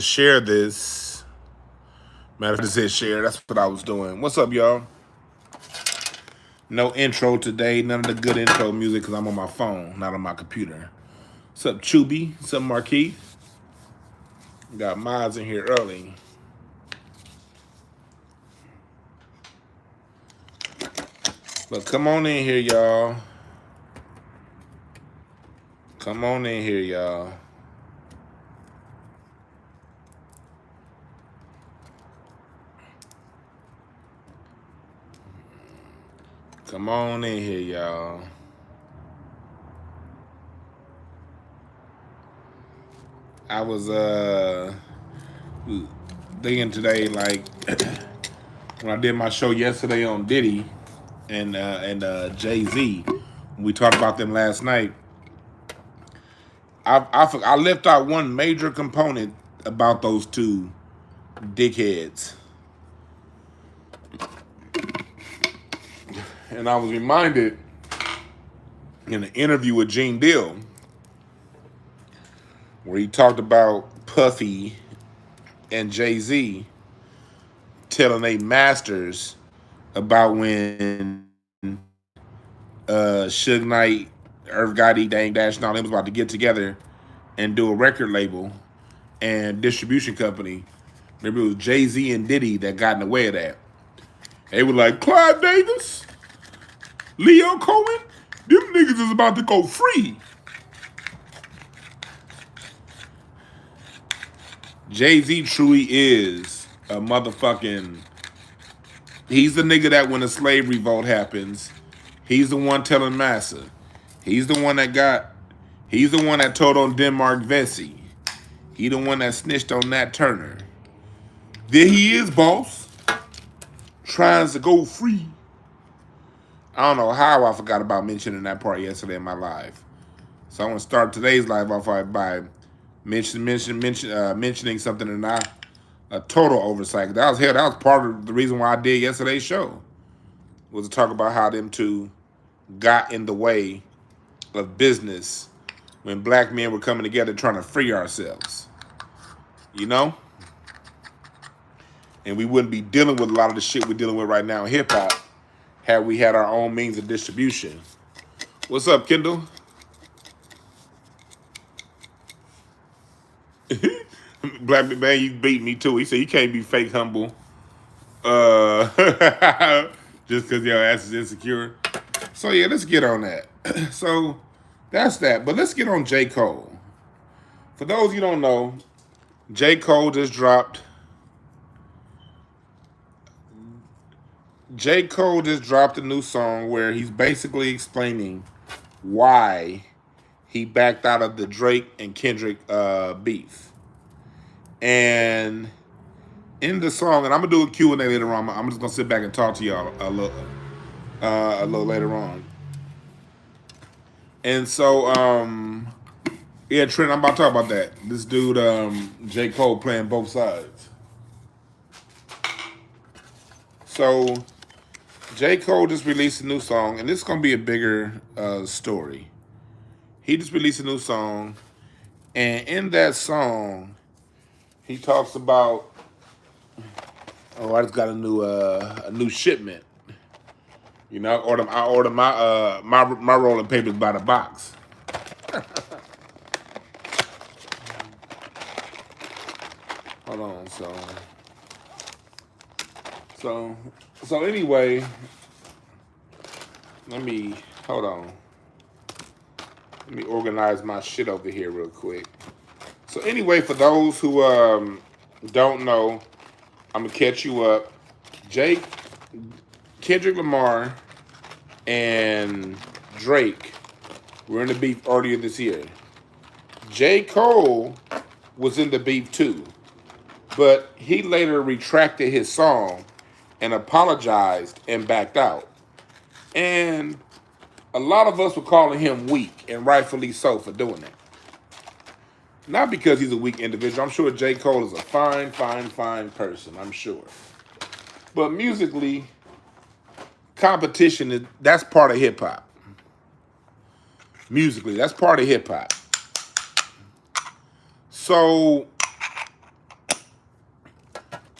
share this. Matter of fact, it said share. That's what I was doing. What's up, y'all? No intro today. None of the good intro music because I'm on my phone, not on my computer. What's up, Chubby? What's up, Marquis? Got mods in here early. But come on in here, y'all. Come on in here, y'all. Come on in here, y'all. I was thinking today, like when I did my show yesterday on Diddy and Jay-Z, we talked about them last night. I left out one major component about those two dickheads. And I was reminded in an interview with Gene Deal where he talked about Puffy and Jay-Z telling they masters about when Suge Knight, Irv Gotti, Dang Dash, and all them was about to get together and do a record label and distribution company. Maybe it was Jay-Z and Diddy that got in the way of that. They were like, Clive Davis, Leo Cohen, them niggas is about to go free. Jay-Z truly is a motherfucking... He's the nigga that when a slave revolt happens, he's the one telling Massa. He's the one that told on Denmark Vesey. He the one that snitched on Nat Turner. There he is, boss. Trying to go free. I don't know how I forgot about mentioning that part yesterday in my live. So I want to start today's live off by mentioning something and a total oversight. That was part of the reason why I did yesterday's show. Was to talk about how them two got in the way of business when black men were coming together trying to free ourselves. You know? And we wouldn't be dealing with a lot of the shit we're dealing with right now in hip hop had we had our own means of distribution. What's up, Kendall? Black man, you beat me too. He said you can't be fake humble. Just because your ass is insecure. So yeah, let's get on that. So that's that. But let's get on J. Cole. For those you don't know, J. Cole just dropped a new song where he's basically explaining why he backed out of the Drake and Kendrick beef. And in the song, and I'm gonna do a Q&A later on. I'm just gonna sit back and talk to y'all a little later on. And so, yeah, Trent, I'm about to talk about that. This dude, J. Cole, playing both sides. So, J. Cole just released a new song, and this is gonna be a bigger story. He just released a new song, and in that song, he talks about, I just got a new shipment. You know, I ordered my rolling papers by the box. Hold on, so anyway, hold on. Let me organize my shit over here real quick. So anyway, for those who don't know, I'm gonna catch you up. Kendrick Lamar and Drake were in the beef earlier this year. J. Cole was in the beef too, but he later retracted his song and apologized and backed out. And a lot of us were calling him weak, and rightfully so for doing that. Not because he's a weak individual. I'm sure J. Cole is a fine person, I'm sure. But musically, competition, that's part of hip hop. Musically, that's part of hip hop. So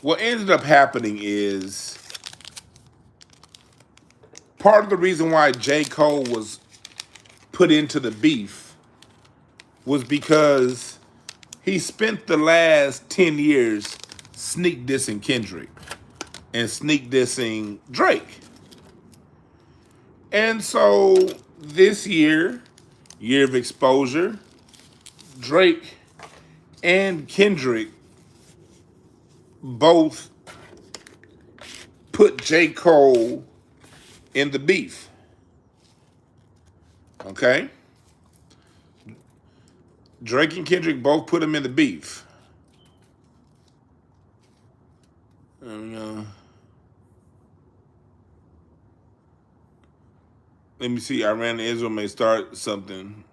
what ended up happening is part of the reason why J. Cole was put into the beef was because he spent the last 10 years sneak dissing Kendrick and sneak dissing Drake. And so this year of exposure, Drake and Kendrick both put J. Cole in the beef. Okay? Drake and Kendrick both put him in the beef. Let me see. Iran and Israel may start something.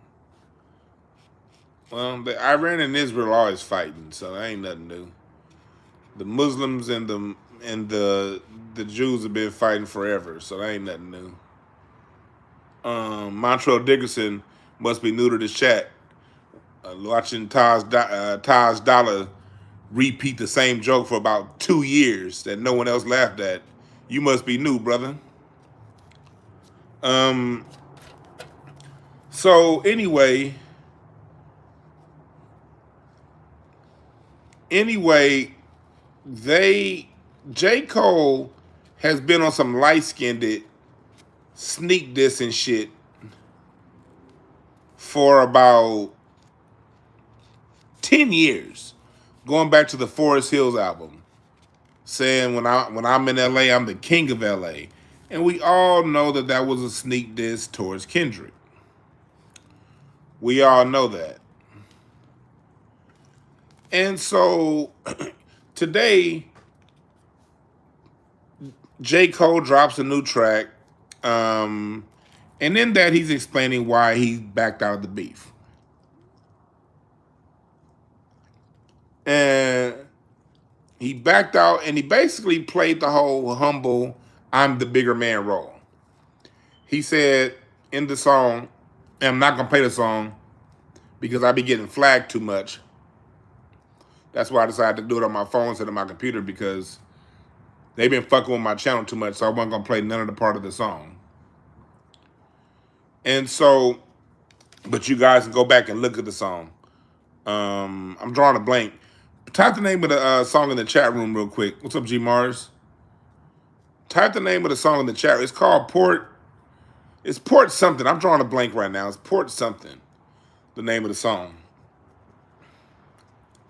Well, Iran and Israel are always fighting, so that ain't nothing new. The Muslims and the Jews have been fighting forever, so that ain't nothing new. Montrell Dickerson must be new to this chat. Watching Taj Dollar repeat the same joke for about 2 years that no one else laughed at. You must be new, brother. So anyway, J. Cole has been on some light-skinned sneak diss and shit for about 10 years, going back to the Forest Hills album, saying when I'm in LA, I'm the king of LA. And we all know that was a sneak diss towards Kendrick. We all know that. And so today, J. Cole drops a new track. And in that, he's explaining why he backed out of the beef. And he backed out and he basically played the whole humble, I'm the bigger man role. He said in the song, and I'm not going to play the song because I be getting flagged too much. That's why I decided to do it on my phone instead of my computer, because they've been fucking with my channel too much, so I wasn't going to play none of the part of the song. And so, but you guys can go back and look at the song. I'm drawing a blank. Type the name of the song in the chat room real quick. What's up, G Mars? Type the name of the song in the chat. It's called Port. It's Port something. I'm drawing a blank right now. It's Port something. The name of the song.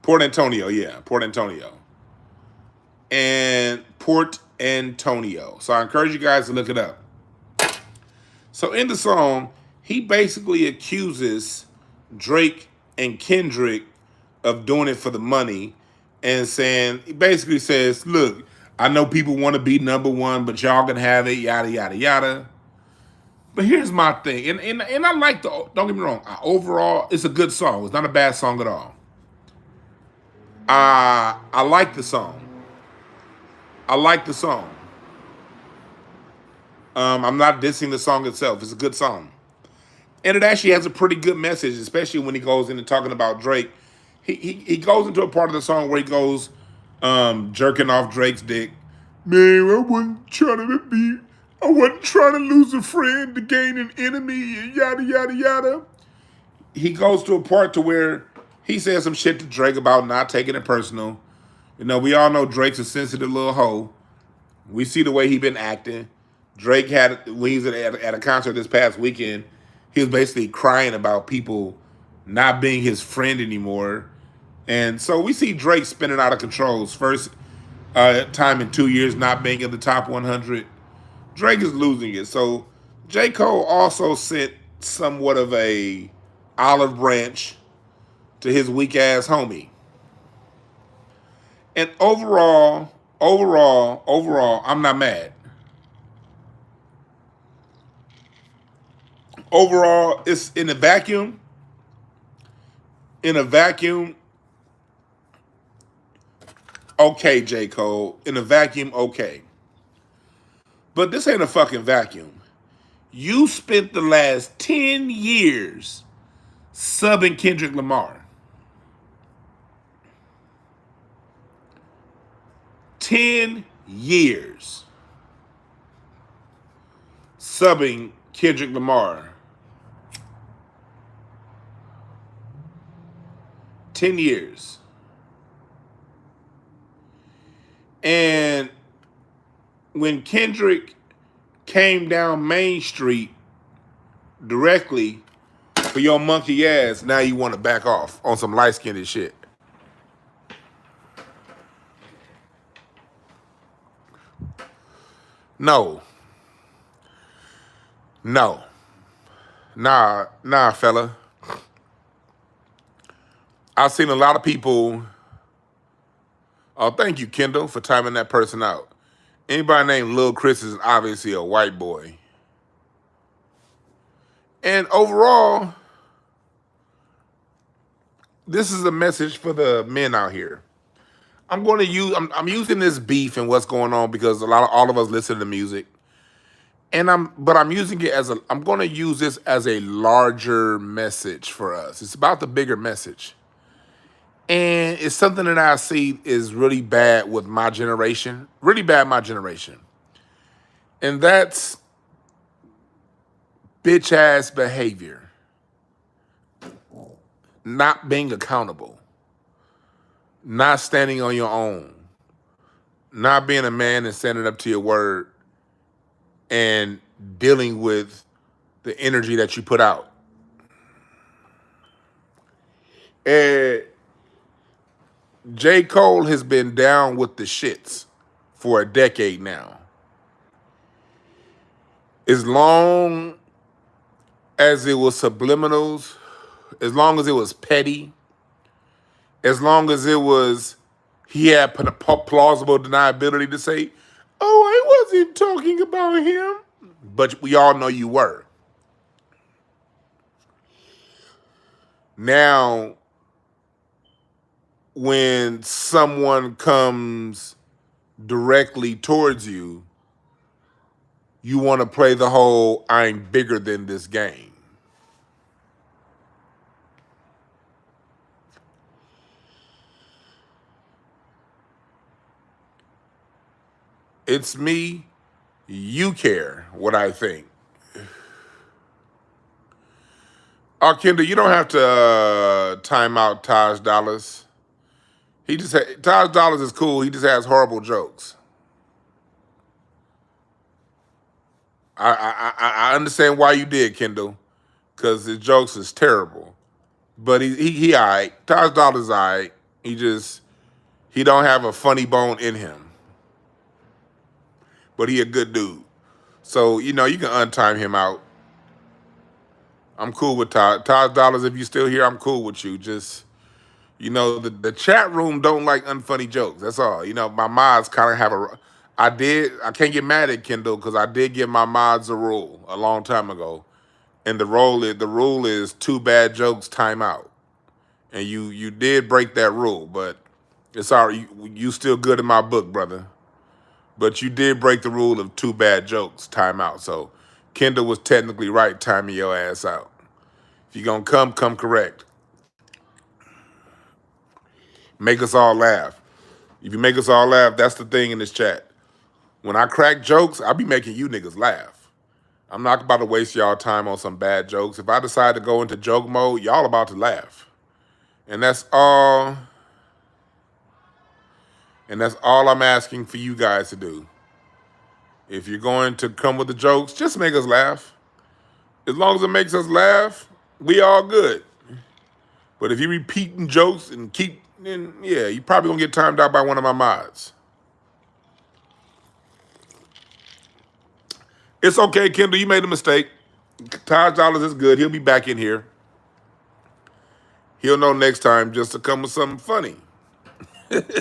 Port Antonio, yeah. Port Antonio. And Port Antonio. So I encourage you guys to look it up. So in the song, he basically accuses Drake and Kendrick of doing it for the money, and he basically says, look, I know people want to be number one, but y'all can have it, yada, yada, yada. But here's my thing, and I like don't get me wrong, overall, it's a good song. It's not a bad song at all. I like the song. I'm not dissing the song itself. It's a good song. And it actually has a pretty good message, especially when he goes into talking about Drake. He goes into a part of the song where he goes jerking off Drake's dick. Man, I wasn't trying to lose a friend to gain an enemy, and yada, yada, yada. He goes to a part to where he says some shit to Drake about not taking it personal. You know, we all know Drake's a sensitive little hoe. We see the way he been acting. Drake when he was at a concert this past weekend, he was basically crying about people not being his friend anymore. And so we see Drake spinning out of control. His first time in 2 years not being in the top 100. Drake is losing it. So J. Cole also sent somewhat of a olive branch to his weak ass homie. And overall, I'm not mad. Overall, it's in a vacuum. Okay, J. Cole. In a vacuum, okay. But this ain't a fucking vacuum. You spent the last 10 years subbing Kendrick Lamar. 10 years subbing Kendrick Lamar. 10 years. And when Kendrick came down Main Street directly for your monkey ass, now you want to back off on some light-skinned shit. No. Nah, fella. I've seen a lot of people. Oh, thank you, Kendall, for timing that person out. Anybody named Lil Chris is obviously a white boy. And overall, this is a message for the men out here. I'm using this beef and what's going on because all of us listen to music. And I'm using it I'm going to use this as a larger message for us. It's about the bigger message. And it's something that I see is really bad with my generation. Really bad my generation. And that's bitch ass behavior. Not being accountable. Not standing on your own. Not being a man and standing up to your word. And dealing with the energy that you put out. And J. Cole has been down with the shits for a decade now. As long as it was subliminals, as long as it was petty, as long as it was, he had plausible deniability to say, oh, I wasn't talking about him. But we all know you were. Now, when someone comes directly towards you, you want to play the whole I'm bigger than this game. It's me. You care what I think. Kendall, you don't have to time out Taj Dollars. Taj Dollars is cool. He just has horrible jokes. I understand why you did, Kendall, because his jokes is terrible. But he all right. Taj Dollars all right. He don't have a funny bone in him. But he a good dude. So, you can untime him out. I'm cool with Taj Dollars. If you still here, I'm cool with you. Just, the chat room don't like unfunny jokes. That's all. My mods kind of have I can't get mad at Kendall because I did give my mods a rule a long time ago. And the rule is 2 bad jokes, time out. And you did break that rule, but it's all right. You still good in my book, brother. But you did break the rule of 2 bad jokes, time out. So Kendall was technically right, timing your ass out. If you're going to come correct. Make us all laugh. If you make us all laugh, that's the thing in this chat. When I crack jokes, I'll be making you niggas laugh. I'm not about to waste y'all time on some bad jokes. If I decide to go into joke mode, y'all about to laugh. And that's all I'm asking for you guys to do. If you're going to come with the jokes, just make us laugh. As long as it makes us laugh, we all good. But if you're repeating jokes and you're probably going to get timed out by one of my mods. It's okay, Kendall. You made a mistake. Taj Dollars is good. He'll be back in here. He'll know next time just to come with something funny. It's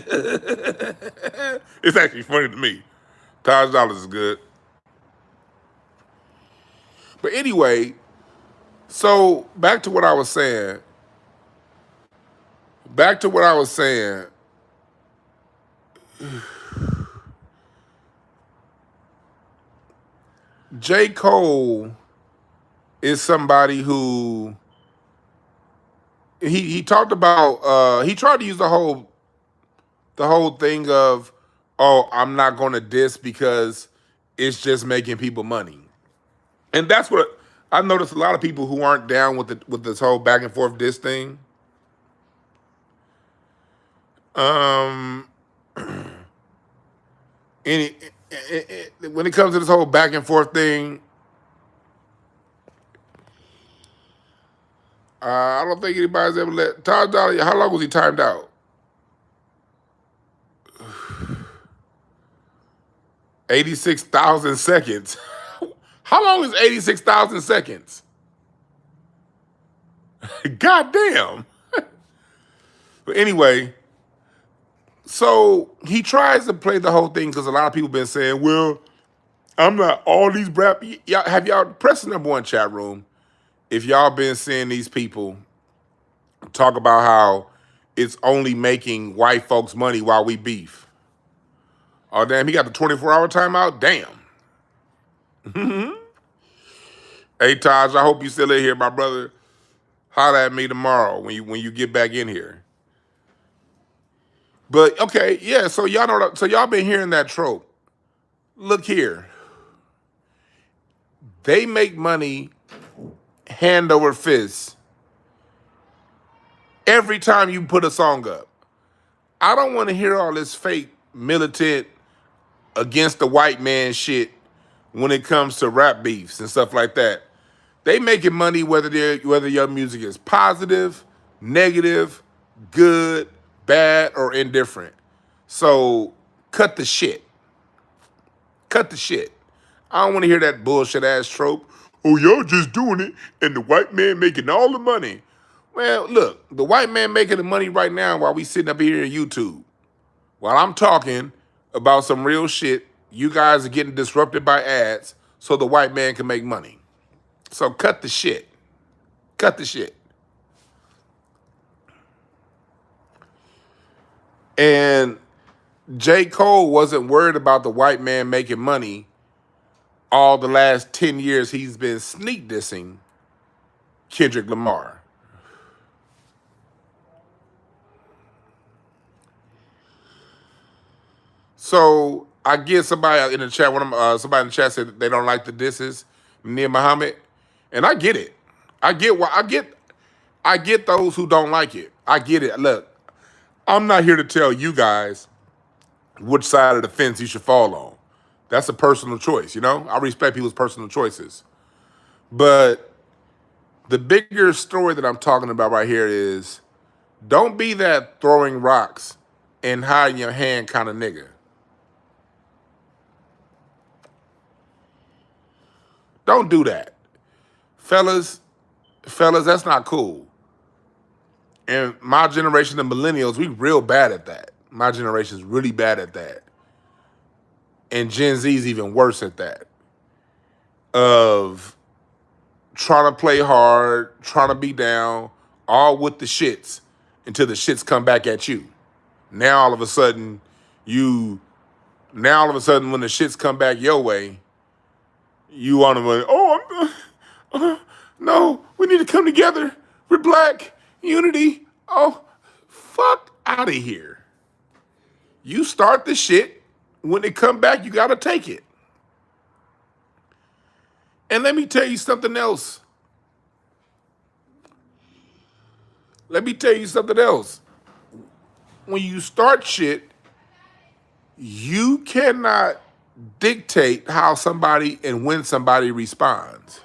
actually funny to me. Taj Dollars is good. But anyway, so back to what I was saying. J. Cole is somebody who he talked about he tried to use the whole thing of oh, I'm not going to diss because it's just making people money. And that's what I've noticed. A lot of people who aren't down with this whole back and forth diss thing. Um, any when it comes to this whole back and forth thing, I don't think anybody's ever let Todd Dolly. How long was he timed out? 86,000 seconds. How long is 86,000 seconds? God damn. But anyway, so he tries to play the whole thing because a lot of people been saying, well, I'm not all these rap. Y'all, have y'all press the #1 chat room if y'all been seeing these people talk about how it's only making white folks money while we beef. Oh, damn, he got the 24-hour timeout? Damn. Hey, Taj, I hope you still in here, my brother. Holler at me tomorrow when you get back in here. But, okay, yeah, so y'all know, so y'all been hearing that trope. Look here. They make money hand over fist every time you put a song up. I don't want to hear all this fake militant against the white man shit when it comes to rap beefs and stuff like that. They making money whether your music is positive, negative, good, bad, or indifferent. So cut the shit. Cut the shit. I don't want to hear that bullshit ass trope. Oh, y'all just doing it and the white man making all the money. Well, look, the white man making the money right now while we sitting up here on YouTube. While I'm talking about some real shit, you guys are getting disrupted by ads so the white man can make money. So cut the shit. Cut the shit. And J. Cole wasn't worried about the white man making money all the last 10 years he's been sneak dissing Kendrick Lamar. So I get somebody in the chat, somebody in the chat said they don't like the disses, Nia Muhammad, and I get it. I get those who don't like it. I get it. Look, I'm not here to tell you guys which side of the fence you should fall on. That's a personal choice, you know? I respect people's personal choices. But the bigger story that I'm talking about right here is don't be that throwing rocks and hiding your hand kind of nigga. Don't do that. Fellas, that's not cool. And my generation of millennials, we real bad at that. My generation's really bad at that. And Gen Z's even worse at that. Of trying to play hard, trying to be down, all with the shits until the shits come back at you. Now all of a sudden, when the shits come back your way, you want to, no, we need to come together. We're black, unity. Oh, fuck out of here. You start the shit. When it come back, you got to take it. And let me tell you something else. When you start shit, you cannot dictate how somebody and when somebody responds.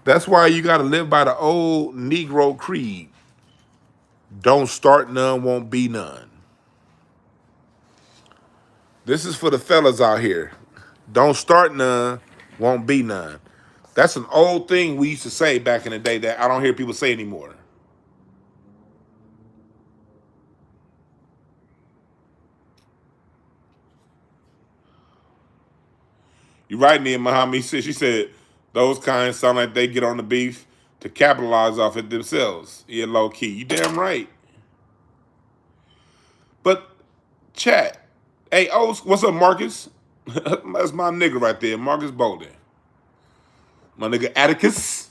That's why you got to live by the old Negro creed. Don't start none, won't be none. This is for the fellas out here. Don't start none, won't be none. That's an old thing we used to say back in the day that I don't hear people say anymore. You're right, Nia Muhammad. She said those kinds sound like they get on the beef to capitalize off it themselves. Yeah, low key. You damn right. But chat. Hey, what's up, Marcus? That's my nigga right there, Marcus Bolden. My nigga Atticus.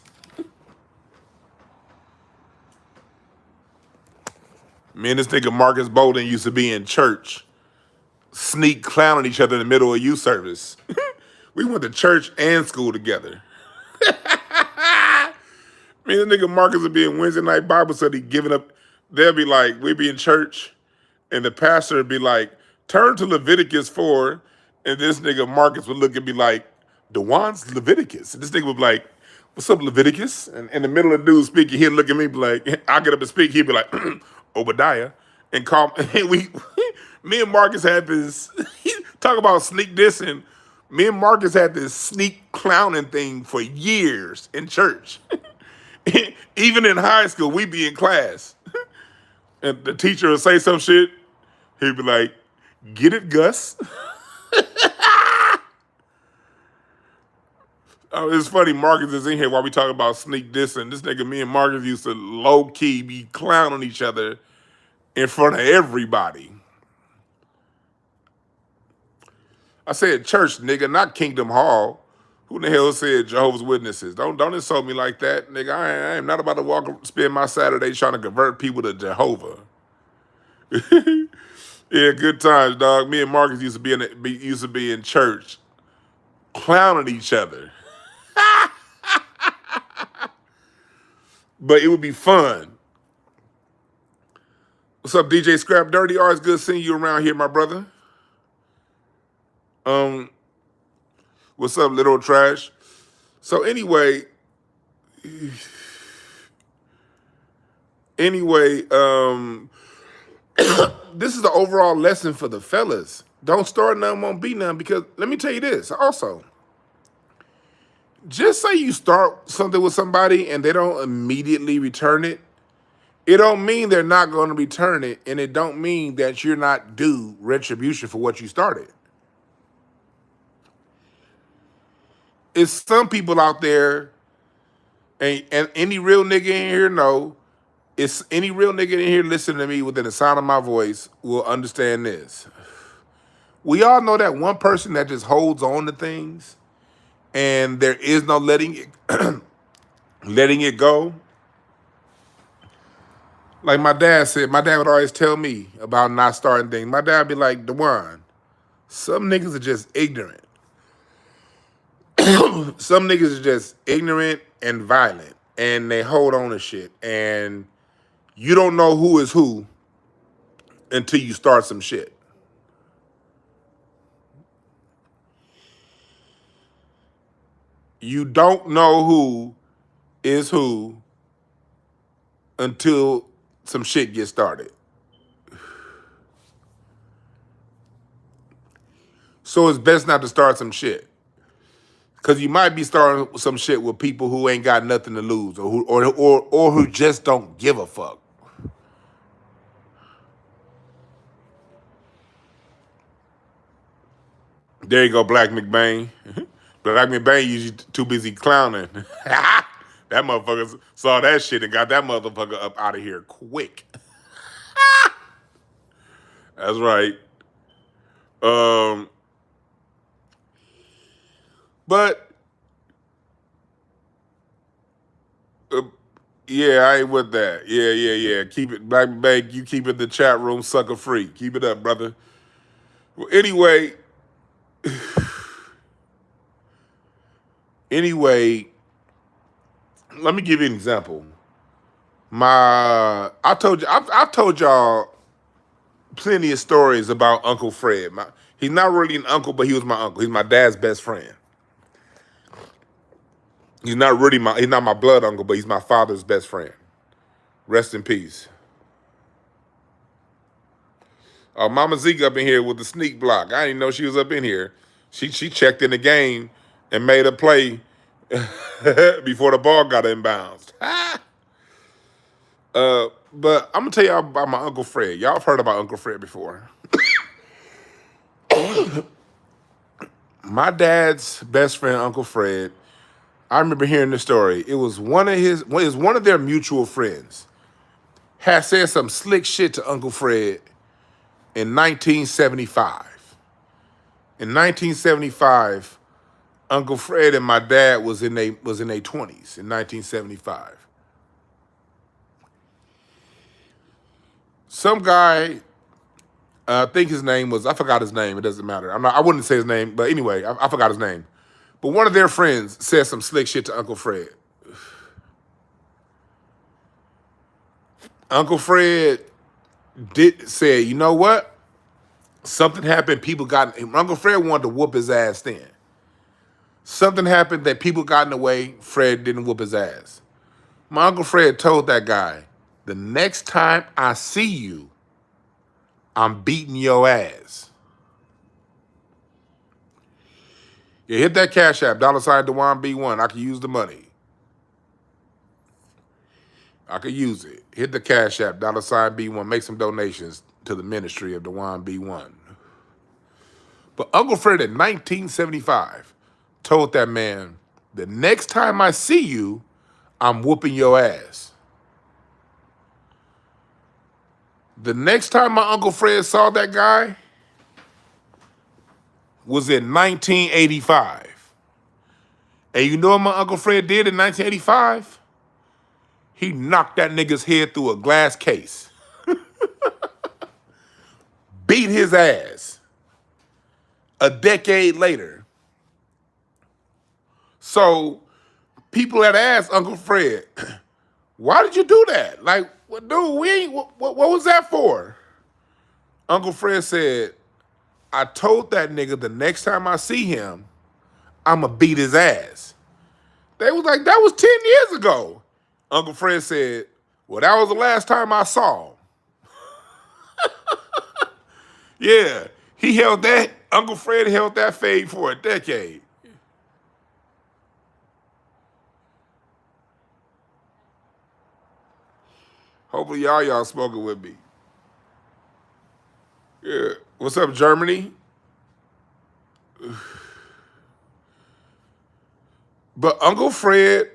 Me and this nigga Marcus Bolden used to be in church, sneak clowning each other in the middle of youth service. We went to church and school together. Me and the nigga Marcus would be in Wednesday night Bible study giving up. They'll be like, we'd be in church, and the pastor would be like, turn to Leviticus 4, and this nigga Marcus would look and be like, Dwann's Leviticus. And this nigga would be like, what's up, Leviticus? And in the middle of the dude speaking, he'd look at me and be like, I'll get up and speak. He'd be like, Obadiah. And call, and me and Marcus had this, talk about sneak dissing. Me and Marcus had this sneak clowning thing for years in church. Even in high school, we'd be in class. And the teacher would say some shit. He'd be like, get it, Gus? Oh, it's funny, Marcus is in here while we talk about sneak dissing. This nigga, me and Marcus used to low-key be clowning each other in front of everybody. I said church, nigga, not Kingdom Hall. Who the hell said Jehovah's Witnesses? Don't insult me like that, nigga. I am not about to spend my Saturday trying to convert people to Jehovah. Yeah, good times, dog. Me and Marcus used to be in church, clowning each other. But it would be fun. What's up, DJ Scrap Dirty? Always good seeing you around here, my brother. What's up, little trash? So anyway, this is the overall lesson for the fellas. Don't start none, won't be none, because let me tell you this also. Just say you start something with somebody and they don't immediately return it, it don't mean they're not going to return it, and it don't mean that you're not due retribution for what you started. It's some people out there, and any real nigga in here know, it's any real nigga in here listening to me within the sound of my voice will understand this. We all know that one person that just holds on to things and there is no letting it go. Like my dad said, my dad would always tell me about not starting things. My dad would be like, Dwann, some niggas are just ignorant. Some niggas are just ignorant and violent, and they hold on to shit. And you don't know who is who until you start some shit. You don't know who is who until some shit gets started. So it's best not to start some shit. Because you might be starting some shit with people who ain't got nothing to lose, or who just don't give a fuck. There you go, Black McBain. Black McBain usually too busy clowning. That motherfucker saw that shit and got that motherfucker up out of here quick. That's right. But yeah, I ain't with that. Yeah. Keep it, Black McBain. You keep it in the chat room, sucker free. Keep it up, brother. Well, anyway. Let me give you an example. I've told y'all plenty of stories about Uncle Fred. He's not really an uncle, but he was my uncle. He's my dad's best friend. He's not my blood uncle, but he's my father's best friend. Rest in peace. Mama Zeke up in here with the sneak block. I didn't know she was up in here. She checked in the game and made a play before the ball got inbounds. But I'm gonna tell y'all about my Uncle Fred. Y'all have heard about Uncle Fred before. My dad's best friend, Uncle Fred, I remember hearing this story. It was one of their mutual friends had said some slick shit to Uncle Fred in 1975. In 1975, Uncle Fred and my dad was in their 20s in 1975. Some guy, I think his name was, I forgot his name. It doesn't matter. I wouldn't say his name, but anyway, I forgot his name. But one of their friends said some slick shit to Uncle Fred. Uncle Fred said, you know what? Something happened. Uncle Fred wanted to whoop his ass then. Something happened that people got in the way. Fred didn't whoop his ass. My Uncle Fred told that guy, the next time I see you, I'm beating your ass. Yeah, hit that Cash App, $ Dwann B1. I can use the money. I could use it. Hit the Cash App, $ B1. Make some donations to the ministry of Dwann B1. But Uncle Fred in 1975 told that man, the next time I see you, I'm whooping your ass. The next time my Uncle Fred saw that guy was in 1985. And you know what my Uncle Fred did in 1985? He knocked that nigga's head through a glass case. Beat his ass. A decade later. So people had asked Uncle Fred, why did you do that? Like, well, dude, what was that for? Uncle Fred said, I told that nigga the next time I see him, I'ma beat his ass. They was like, that was 10 years ago. Uncle Fred said, well, that was the last time I saw him. Yeah, Uncle Fred held that fade for a decade. Hopefully y'all smoking with me. Yeah, what's up, Germany? But Uncle Fred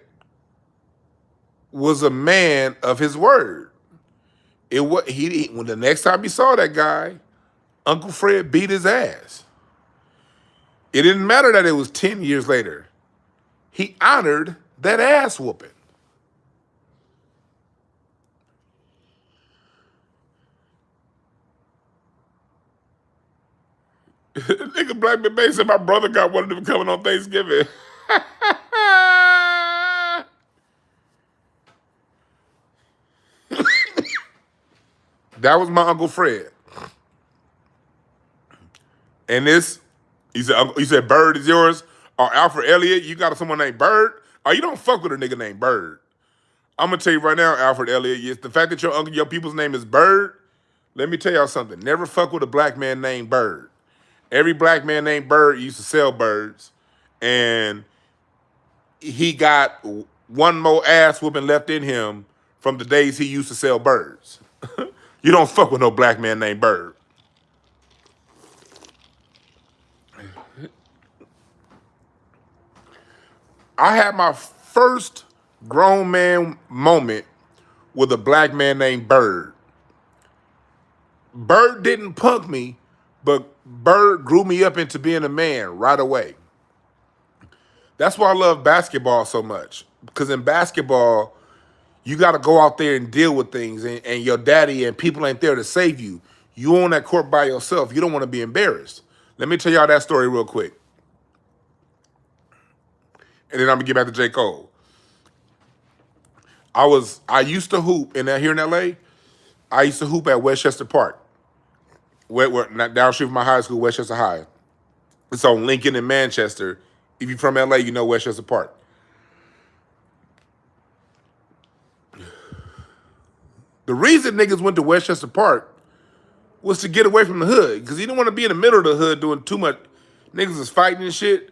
was a man of his word. When the next time he saw that guy, Uncle Fred beat his ass. It didn't matter that it was 10 years later. He honored that ass whooping. Nigga Black Man said my brother got one of them coming on Thanksgiving. That was my Uncle Fred. And he said, Bird is yours? Or Alfred Elliott, you got someone named Bird? Oh, you don't fuck with a nigga named Bird. I'm gonna tell you right now, Alfred Elliott, yes, the fact that your people's name is Bird, let me tell y'all something. Never fuck with a black man named Bird. Every black man named Bird used to sell birds, and he got one more ass whooping left in him from the days he used to sell birds. You don't fuck with no black man named Bird. I had my first grown man moment with a black man named Bird. Bird didn't punk me, but Bird grew me up into being a man right away. That's why I love basketball so much. Because in basketball, you got to go out there and deal with things, and your daddy and people ain't there to save you. You on that court by yourself. You don't want to be embarrassed. Let me tell y'all that story real quick. And then I'm going to get back to J. Cole. I used to hoop here in LA. I used to hoop at Westchester Park. Down street from my high school, Westchester High. It's on Lincoln and Manchester. If you're from LA, you know Westchester Park. The reason niggas went to Westchester Park was to get away from the hood, because you didn't want to be in the middle of the hood doing too much. Niggas is fighting and shit.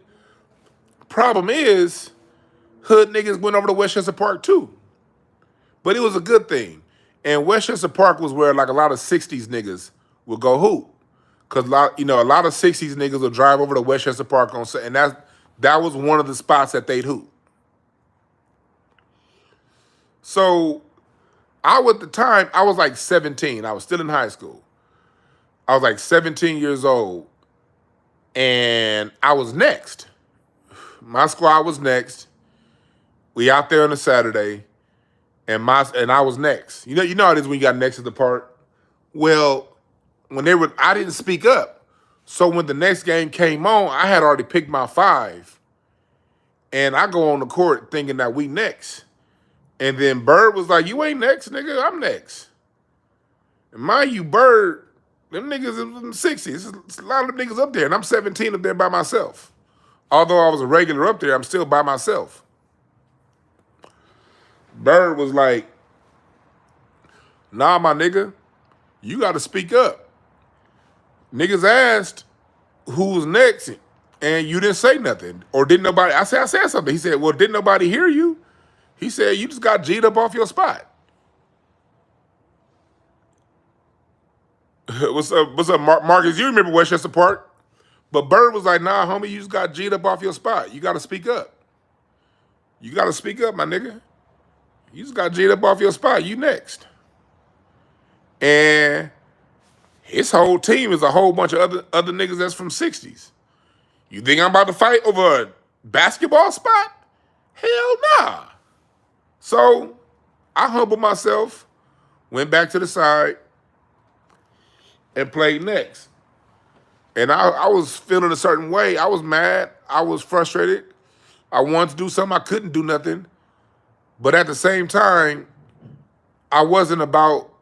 Problem is, hood niggas went over to Westchester Park too. But it was a good thing. And Westchester Park was where like a lot of 60s niggas would go hoop. Because a lot of 60s niggas would drive over to Westchester Park and that was one of the spots that they'd hoop. So I was like 17. I was still in high school. I was like 17 years old. And I was next. My squad was next. We out there on a Saturday. And I was next. You know how it is when you got next to the park? Well, I didn't speak up. So when the next game came on, I had already picked my 5. And I go on the court thinking that we next. And then Bird was like, you ain't next, nigga, I'm next. And mind you, Bird, them niggas in the 60s. There's a lot of them niggas up there, and I'm 17 up there by myself. Although I was a regular up there, I'm still by myself. Bird was like, nah, my nigga, you gotta speak up. Niggas asked who was next, and you didn't say nothing. Or didn't nobody, I said something. He said, well, didn't nobody hear you? He said, you just got G'd up off your spot. What's up, Marcus? You remember Westchester Park? But Bird was like, nah, homie, you just got G'd up off your spot. You gotta speak up. You gotta speak up, my nigga. You just got G'd up off your spot. You next. And his whole team is a whole bunch of other niggas that's from 60s. You think I'm about to fight over a basketball spot? Hell nah. So I humbled myself, went back to the side, and played next. And I was feeling a certain way. I was mad. I was frustrated. I wanted to do something. I couldn't do nothing. But at the same time, I wasn't about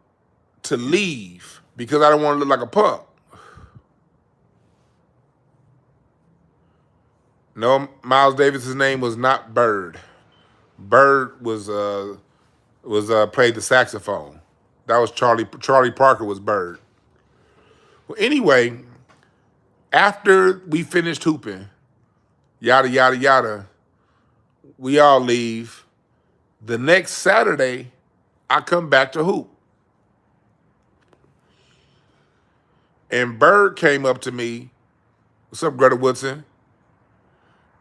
to leave because I didn't want to look like a punk. No, Miles Davis's name was not Bird. Bird was played the saxophone. That was Charlie Parker was Bird. Well, anyway, after we finished hooping, yada, yada, yada, we all leave. The next Saturday, I come back to hoop. And Bird came up to me. What's up, Greta Woodson?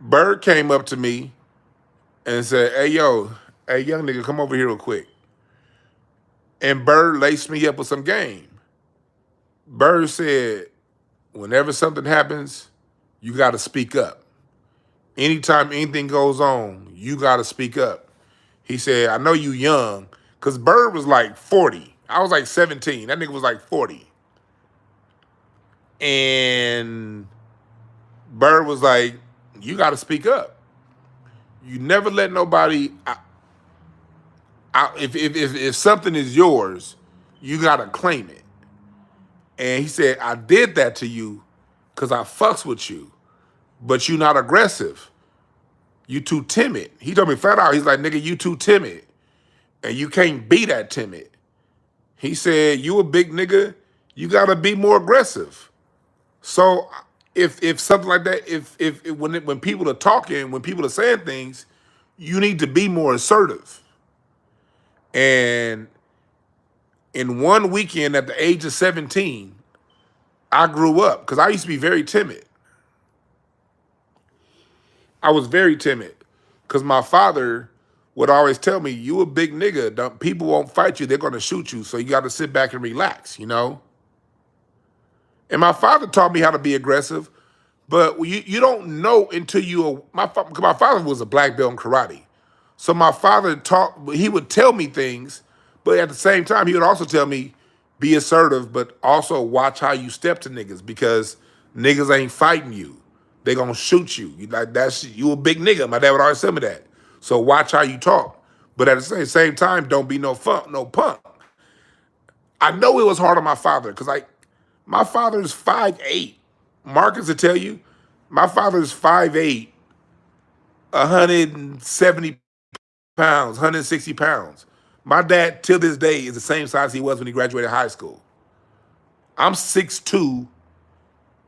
Bird came up to me and said, hey, young nigga, come over here real quick. And Bird laced me up with some game. Bird said, whenever something happens, you got to speak up. Anytime anything goes on, you got to speak up. He said, I know you young, because Bird was like 40. I was like 17. That nigga was like 40. And Bird was like, you got to speak up. You never let nobody, if something is yours, you got to claim it. And he said, I did that to you because I fucks with you, but you not aggressive. You too timid. He told me flat out, he's like, nigga, you too timid. And you can't be that timid. He said, you a big nigga, you gotta be more aggressive. So if something like that, when people are talking, when people are saying things, you need to be more assertive. And in one weekend at the age of 17, I grew up because I used to be very timid. I was very timid because my father would always tell me, you a big nigga, people won't fight you, they're gonna shoot you, so you gotta sit back and relax, you know? And my father taught me how to be aggressive, but you don't know until my father was a black belt in karate. So my father he would tell me things, but at the same time, he would also tell me, be assertive, but also watch how you step to niggas because niggas ain't fighting you. They gonna shoot you. You a big nigga. My dad would always tell me that. So watch how you talk. But at the same time, don't be no punk. I know it was hard on my father because my father's 5'8". Marcus will tell you, my father's 5'8", 170 pounds, 160 pounds. My dad, till this day, is the same size he was when he graduated high school. I'm 6'2",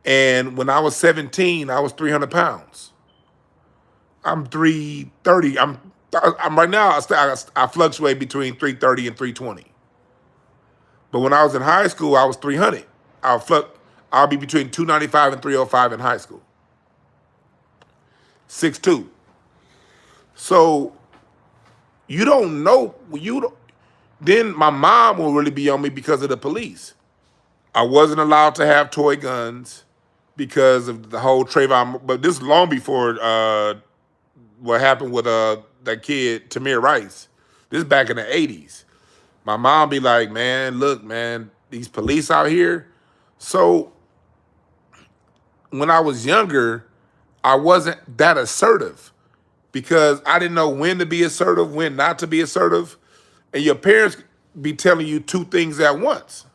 and when I was 17, I was 300 pounds. I'm 330. I'm right now, I fluctuate between 330 and 320. But when I was in high school, I was 300. I'll be between 295 and 305 in high school. 6'2". So you don't know, then my mom will really be on me because of the police. I wasn't allowed to have toy guns because of the whole Trayvon, but this is long before what happened with that kid, Tamir Rice. This is back in the 80s. My mom be like, man, look, man, these police out here. So when I was younger, I wasn't that assertive because I didn't know when to be assertive, when not to be assertive. And your parents be telling you two things at once.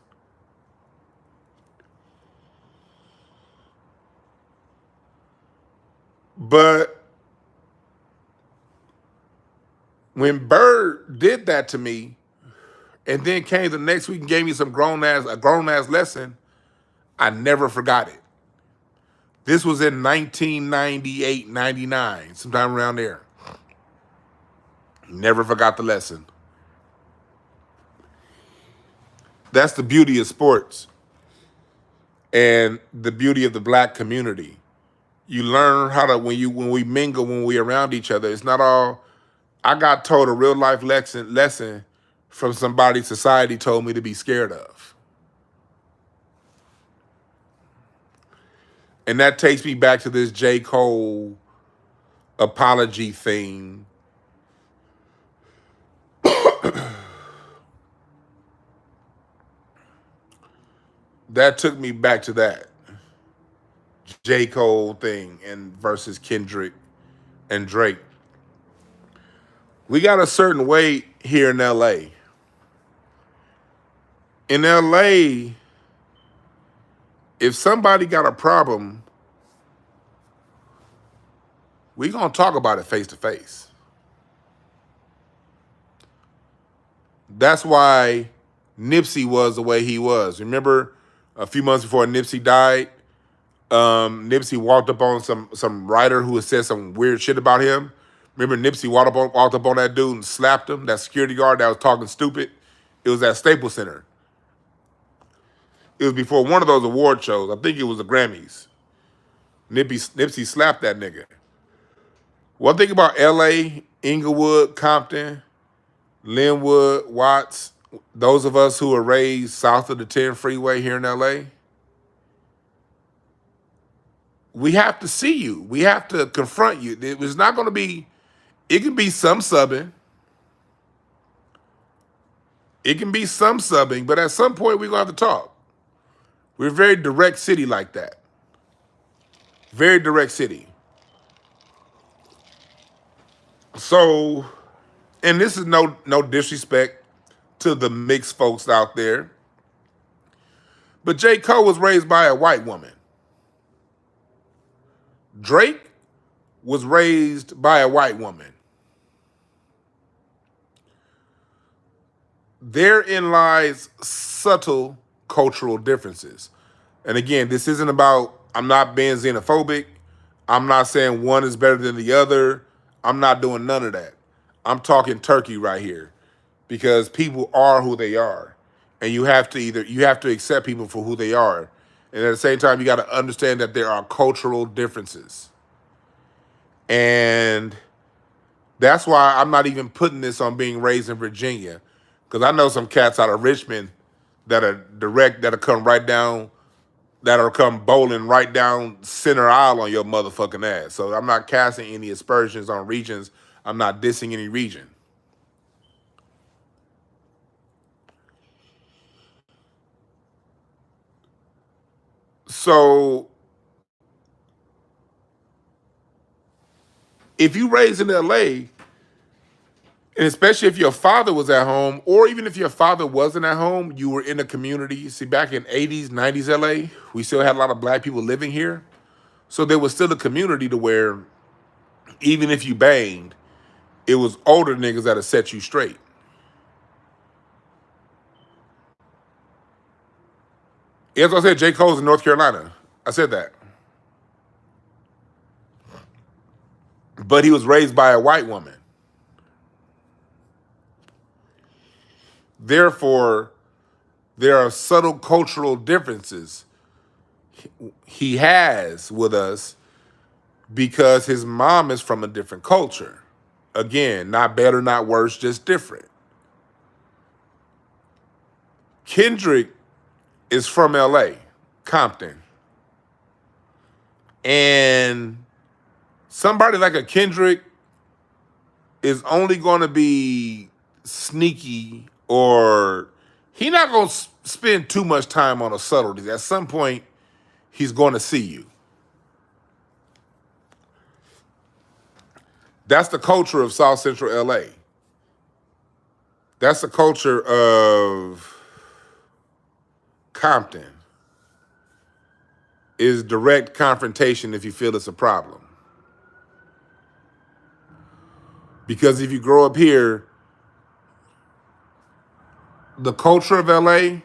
But when Bird did that to me, and then came the next week and gave me a grown ass lesson, I never forgot it. This was in 1998, 99, sometime around there. Never forgot the lesson. That's the beauty of sports and the beauty of the black community. You learn how to when we mingle, when we around each other. It's not all. I got told a real life lesson from somebody society told me to be scared of, and that takes me back to this J. Cole apology thing. That took me back to that J. Cole thing and versus Kendrick and Drake. We got a certain way here in LA. In LA, if somebody got a problem, we gonna talk about it face to face. That's why Nipsey was the way he was. Remember, a few months before Nipsey died, Nipsey walked up on some writer who had said some weird shit about him. Remember, Nipsey walked up on that dude and slapped him, that security guard that was talking stupid. It was at Staples Center. It was before one of those award shows. I think it was the Grammys. Nipsey slapped that nigga. One thing about LA, Inglewood, Compton, Linwood, Watts, those of us who were raised south of the 10 freeway here in LA, we have to see you. We have to confront you. It was not going to be, it can be some subbing. It can be some subbing, but at some point we're going to have to talk. We're a very direct city like that. Very direct city. So, and this is no disrespect to the mixed folks out there, but J. Cole was raised by a white woman. Drake was raised by a white woman. Therein lies subtle cultural differences. And again, this isn't about, I'm not being xenophobic. I'm not saying one is better than the other. I'm not doing none of that. I'm talking turkey right here because people are who they are. And you have to accept people for who they are. And at the same time, you got to understand that there are cultural differences. And that's why I'm not even putting this on being raised in Virginia. Because I know some cats out of Richmond that'll come bowling right down center aisle on your motherfucking ass. So I'm not casting any aspersions on regions. I'm not dissing any region. So if you raised in LA, and especially if your father was at home, or even if your father wasn't at home, you were in a community. See, back in 80s, 90s LA, we still had a lot of black people living here. So there was still a community to where even if you banged, it was older niggas that'll set you straight. As I said, J. Cole's in North Carolina. I said that. But he was raised by a white woman. Therefore, there are subtle cultural differences he has with us because his mom is from a different culture. Again, not better, not worse, just different. Kendrick is from LA, Compton. And somebody like a Kendrick is only going to be sneaky, or he not going to spend too much time on the subtleties. At some point, he's going to see you. That's the culture of South Central LA. That's the culture of Compton. Is direct confrontation if you feel it's a problem. Because if you grow up here, the culture of LA,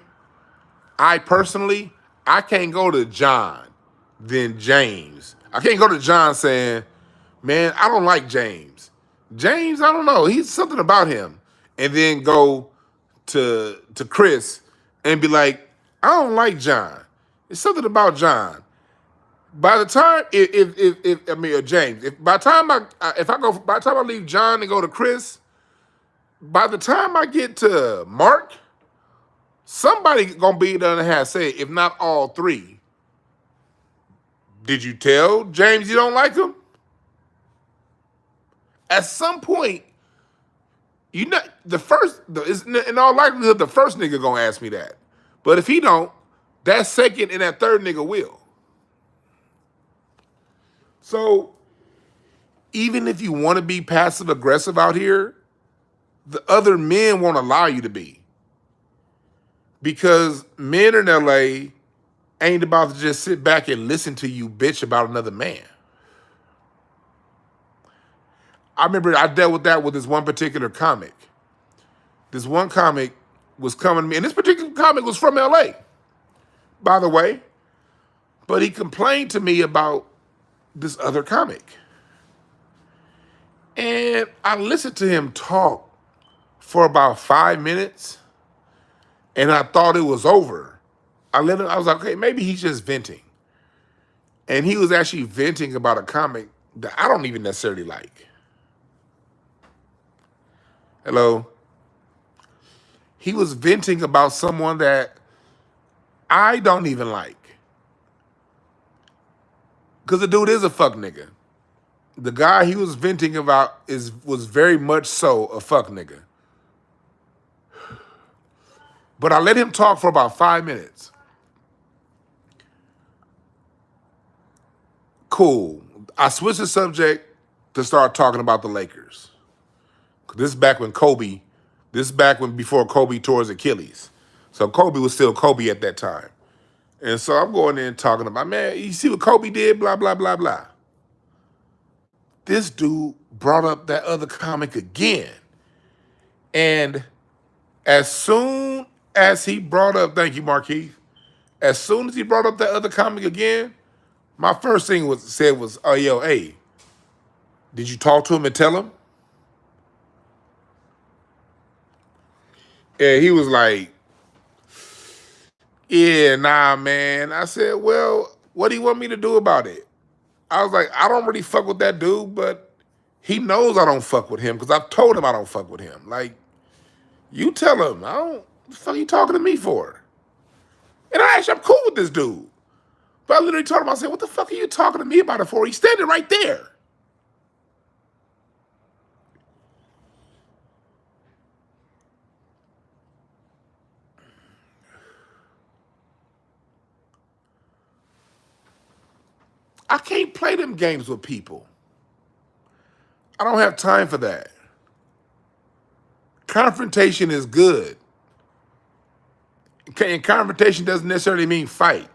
I can't go to John, then James. I can't go to John saying, man, I don't like James. James, I don't know. He's something about him. And then go to Chris and be like, I don't like John. It's something about John. By the time, James, by the time I leave John and go to Chris, by the time I get to Mark, somebody gonna be there and have say, if not all three. Did you tell James you don't like him? At some point, in all likelihood, the first nigga gonna ask me that. But if he don't, that second and that third nigga will. So even if you want to be passive aggressive out here, the other men won't allow you to be. Because men in LA ain't about to just sit back and listen to you bitch about another man. I remember I dealt with that with this one particular comic. This one comic was coming to me, and this particular comic was from LA, by the way. But he complained to me about this other comic. And I listened to him talk for about 5 minutes, and I thought it was over. I was like, okay, maybe he's just venting. And he was actually venting about a comic that I don't even necessarily like. Hello? He was venting about someone that I don't even like. Because the dude is a fuck nigga. The guy he was venting about was very much so a fuck nigga. But I let him talk for about 5 minutes. Cool. I switched the subject to start talking about the Lakers. This is back when before Kobe tore his Achilles. So Kobe was still Kobe at that time. And so I'm going in talking about, man, you see what Kobe did? Blah, blah, blah, blah. This dude brought up that other comic again. And as soon as he brought up, thank you, Marquis. As soon as he brought up that other comic again, my first thing was, oh, yo, hey, did you talk to him and tell him? And he was like, yeah, nah, man. I said, well, what do you want me to do about it? I was like, I don't really fuck with that dude, but he knows I don't fuck with him because I've told him I don't fuck with him. Like, you tell him, what the fuck you talking to me for? And I'm cool with this dude. But I literally told him, I said, what the fuck are you talking to me about it for? He's standing right there. I can't play them games with people. I don't have time for that. Confrontation is good. And confrontation doesn't necessarily mean fight.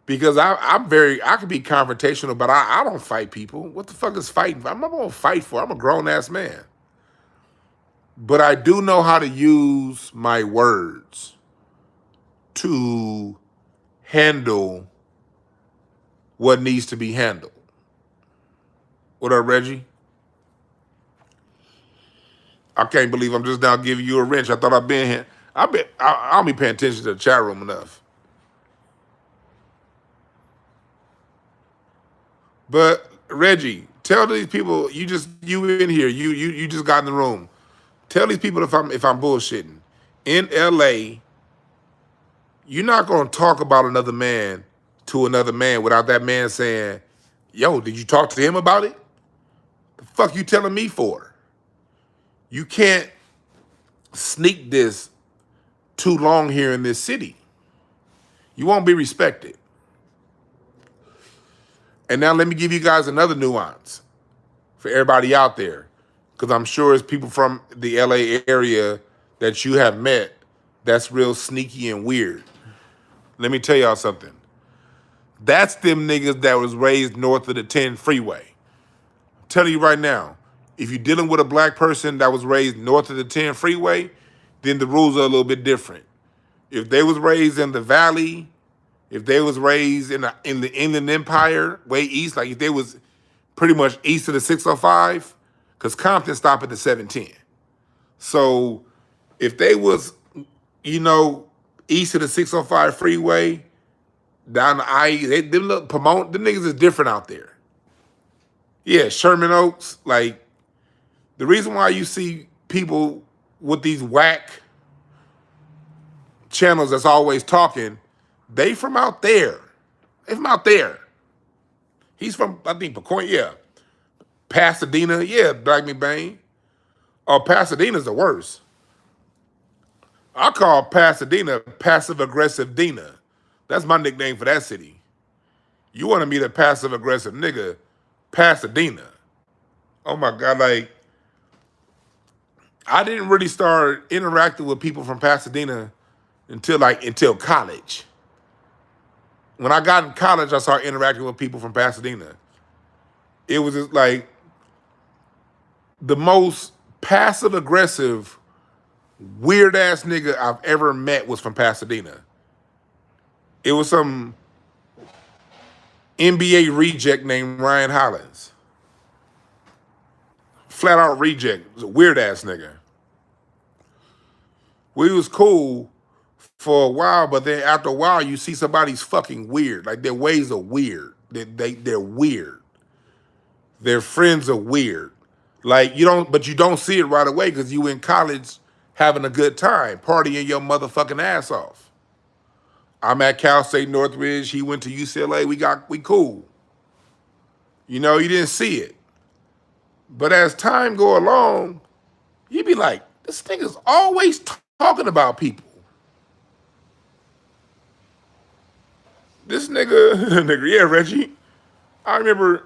Because I can be confrontational, but I don't fight people. What the fuck is fighting? I'm not gonna fight for. I'm a grown-ass man. But I do know how to use my words to handle what needs to be handled. What up, Reggie? I can't believe I'm just now giving you a wrench. I thought I've been here. I don't be paying attention to the chat room enough. But Reggie, tell these people you in here. You just got in the room. Tell these people if I'm bullshitting. In LA, you're not gonna talk about another man to another man without that man saying, yo, did you talk to him about it? The fuck you telling me for? You can't sneak this too long here in this city. You won't be respected. And now let me give you guys another nuance for everybody out there, because I'm sure it's people from the LA area that you have met that's real sneaky and weird. Let me tell y'all something. That's them niggas that was raised north of the 10 freeway. I'm telling you right now, if you're dealing with a black person that was raised north of the 10 freeway, then the rules are a little bit different. If they was raised in the valley, if they was raised in the Inland Empire, way east, like if they was pretty much east of the 605, because Compton stopped at the 710. So if they was, east of the 605 freeway, down the IE, them niggas is different out there. Yeah, Sherman Oaks, like, the reason why you see people with these whack channels that's always talking, they from out there. They from out there. He's from, I think, Pacoima, yeah. Pasadena, yeah, Black McBain. Oh, Pasadena's the worst. I call Pasadena passive-aggressive Dina. That's my nickname for that city. You want to meet a passive-aggressive nigga, Pasadena. Oh my God, like, I didn't really start interacting with people from Pasadena until college. When I got in college, I started interacting with people from Pasadena. It was just like the most passive-aggressive, weird-ass nigga I've ever met was from Pasadena. It was some NBA reject named Ryan Hollins. Flat out reject. It was a weird-ass nigga. We was cool for a while, but then after a while, you see somebody's fucking weird. Like, their ways are weird. They're weird. Their friends are weird. Like, you don't see it right away because you in college having a good time, partying your motherfucking ass off. I'm at Cal State Northridge. He went to UCLA. We cool. You didn't see it. But as time go along, you be like, this nigga's always talking about people. This nigga, yeah, Reggie. I remember,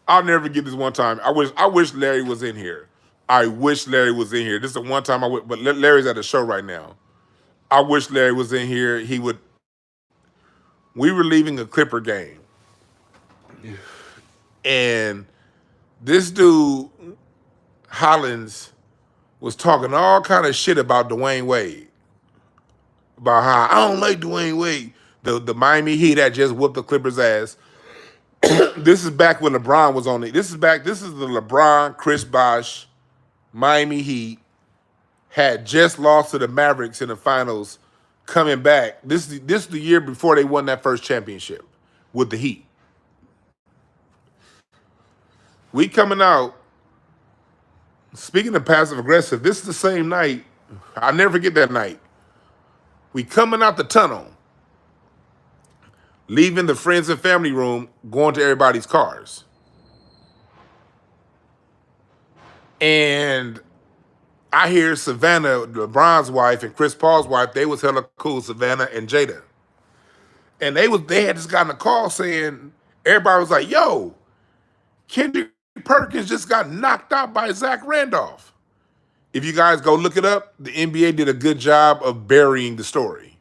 I'll never forget this one time. I wish Larry was in here. I wish Larry was in here. This is the one time but Larry's at the show right now. I wish Larry was in here. We were leaving a Clipper game. And this dude, Hollins, was talking all kind of shit about Dwayne Wade. About how I don't like Dwayne Wade. The Miami Heat that just whooped the Clippers' ass. This is back when LeBron was on it. This is the LeBron, Chris Bosh, Miami Heat had just lost to the Mavericks in the finals, coming back. This is the year before they won that first championship with the Heat. We coming out, speaking of passive aggressive, this is the same night. I'll never forget that night. We coming out the tunnel, leaving the friends and family room, going to everybody's cars. And I hear Savannah, LeBron's wife, and Chris Paul's wife, they was hella cool, Savannah and Jada. And they had just gotten a call saying, everybody was like, yo, Kendrick Perkins just got knocked out by Zach Randolph. If you guys go look it up, the NBA did a good job of burying the story.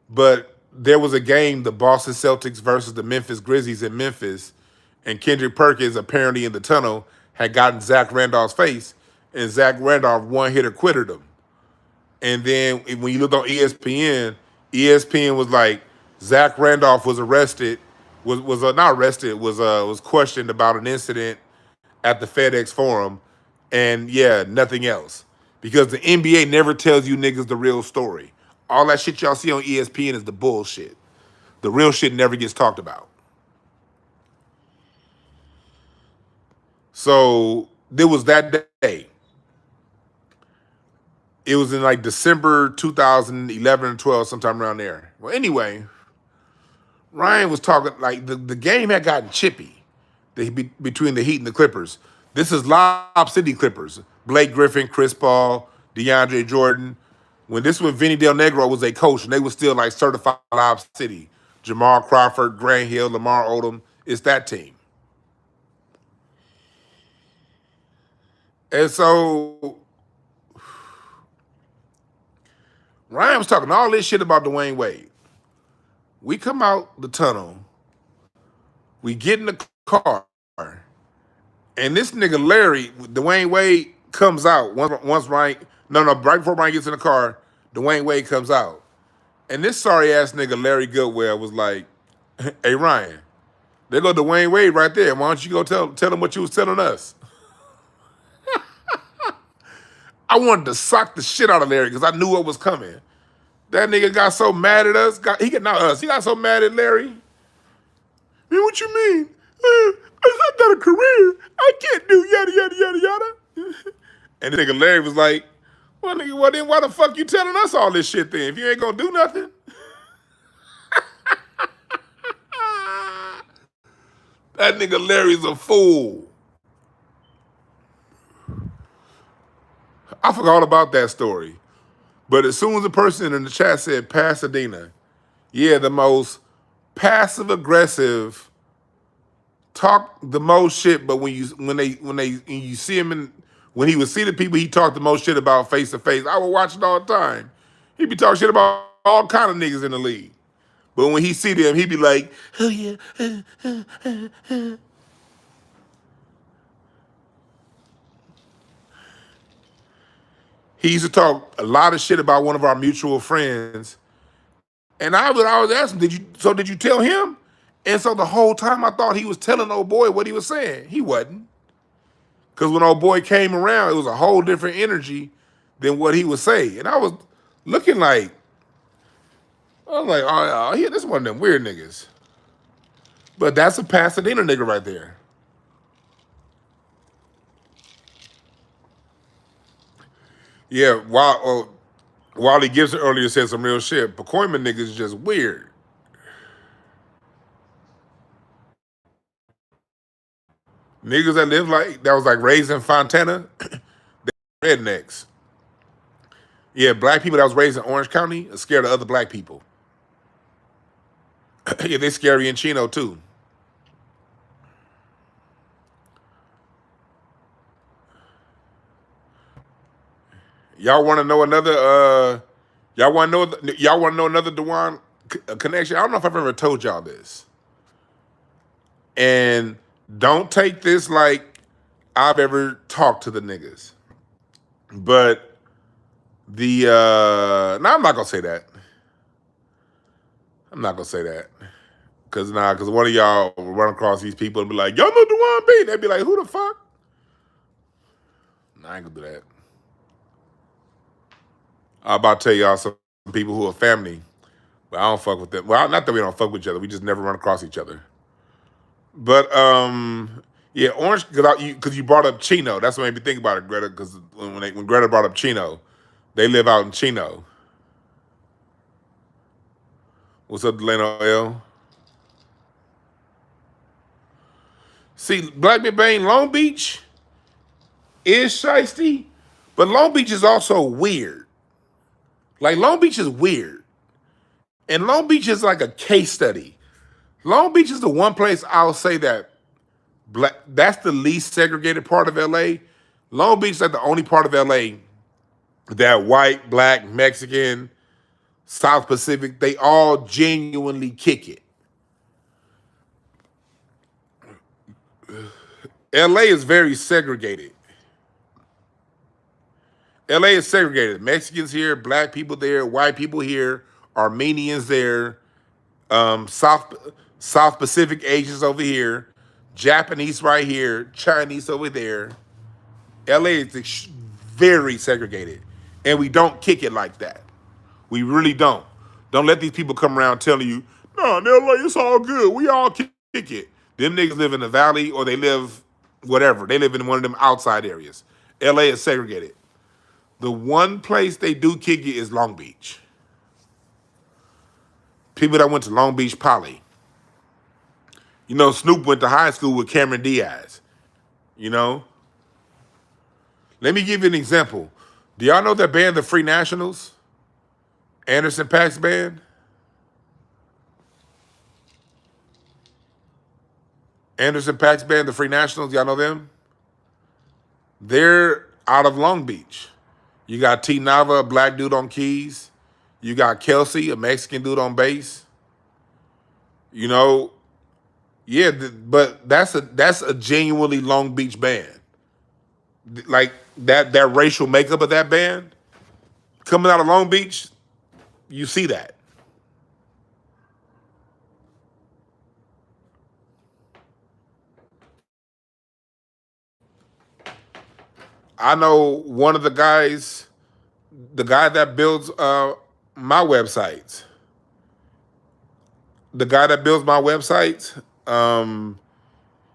But there was a game, the Boston Celtics versus the Memphis Grizzlies in Memphis, and Kendrick Perkins, apparently in the tunnel, had gotten Zach Randolph's face, and Zach Randolph one-hitter quitted him. And then when you looked on ESPN was like, Zach Randolph was arrested, was not arrested, was questioned about an incident at the FedEx Forum, and yeah, nothing else. Because the NBA never tells you niggas the real story. All that shit y'all see on ESPN is the bullshit. The real shit never gets talked about. So there was that day. It was in like December 2011 or 12, sometime around there. Well, anyway, Ryan was talking, like, the game had gotten chippy between the Heat and the Clippers. This is Lob City Clippers. Blake Griffin, Chris Paul, DeAndre Jordan. when Vinny Del Negro was a coach and they were still like certified Lob City. Jamal Crawford, Grant Hill, Lamar Odom. It's that team. And so Ryan was talking all this shit about Dwayne Wade. We come out the tunnel, we get in the car, and this nigga Larry, Dwayne Wade, comes out once Ryan, right before Ryan gets in the car, Dwayne Wade comes out. And this sorry ass nigga Larry Goodwell was like, hey Ryan, there go Dwayne Wade right there. Why don't you go tell him what you was telling us? I wanted to sock the shit out of Larry because I knew what was coming. That nigga got so mad at us. He got so mad at Larry. Man, what you mean? I got a career. I can't do yada, yada, yada, yada. And the nigga Larry was like, well, nigga, well, then why the fuck you telling us all this shit then if you ain't gonna do nothing? That nigga Larry's a fool. I forgot all about that story. But as soon as the person in the chat said Pasadena, yeah, the most passive-aggressive, talk the most shit, but when you see him when he would see the people he talked the most shit about face to face, I would watch it all the time. He'd be talking shit about all kind of niggas in the league. But when he see them, he'd be like, oh yeah. He used to talk a lot of shit about one of our mutual friends. And I would always ask him, did you tell him? And so the whole time I thought he was telling old boy what he was saying. He wasn't. Because when old boy came around, it was a whole different energy than what he would say. And I was looking like, oh yeah, this is one of them weird niggas. But that's a Pasadena nigga right there. Yeah, Wally Gibson earlier said some real shit. Pacoima niggas is just weird. Niggas that was like raised in Fontana, they're rednecks. Yeah, black people that was raised in Orange County are scared of other black people. Yeah, they scary in Chino too. Y'all want to know another? Y'all want to know another Dwann connection? I don't know if I've ever told y'all this. And don't take this like I've ever talked to the niggas. But no, I'm not gonna say that. I'm not gonna say that. Cause one of y'all will run across these people and be like, y'all know Dwann B. They'd be like, who the fuck? Nah, I ain't gonna do that. I'm about to tell y'all some people who are family, but I don't fuck with them. Well, not that we don't fuck with each other. We just never run across each other. But yeah, Orange, because you brought up Chino. That's what made me think about it, Greta. Because when Greta brought up Chino, they live out in Chino. What's up, Delano L? See, Black McBain, Long Beach is shiesty, but Long Beach is also weird. Like, Long Beach is weird. And Long Beach is like a case study. Long Beach is the one place I'll say that that's the least segregated part of LA. Long Beach is like the only part of LA that white, black, Mexican, South Pacific, they all genuinely kick it. LA is very segregated. LA is segregated. Mexicans here, black people there, white people here, Armenians there, South Pacific Asians over here, Japanese right here, Chinese over there. LA is very segregated. And we don't kick it like that. We really don't. Don't let these people come around telling you, no, in LA, it's all good. We all kick it. Them niggas live in the valley or they live whatever. They live in one of them outside areas. LA is segregated. The one place they do kick it is Long Beach. People that went to Long Beach Poly. You know, Snoop went to high school with Cameron Diaz. You know? Let me give you an example. Do y'all know that band, the Free Nationals? Anderson .Paak's band. Anderson .Paak's band, the Free Nationals. Y'all know them? They're out of Long Beach. You got T Nava, a black dude on keys. You got Kelsey, a Mexican dude on bass. You know, yeah, but that's a genuinely Long Beach band. Like that racial makeup of that band coming out of Long Beach, you see that. I know one of the guys, the guy that builds my websites. The guy that builds my websites,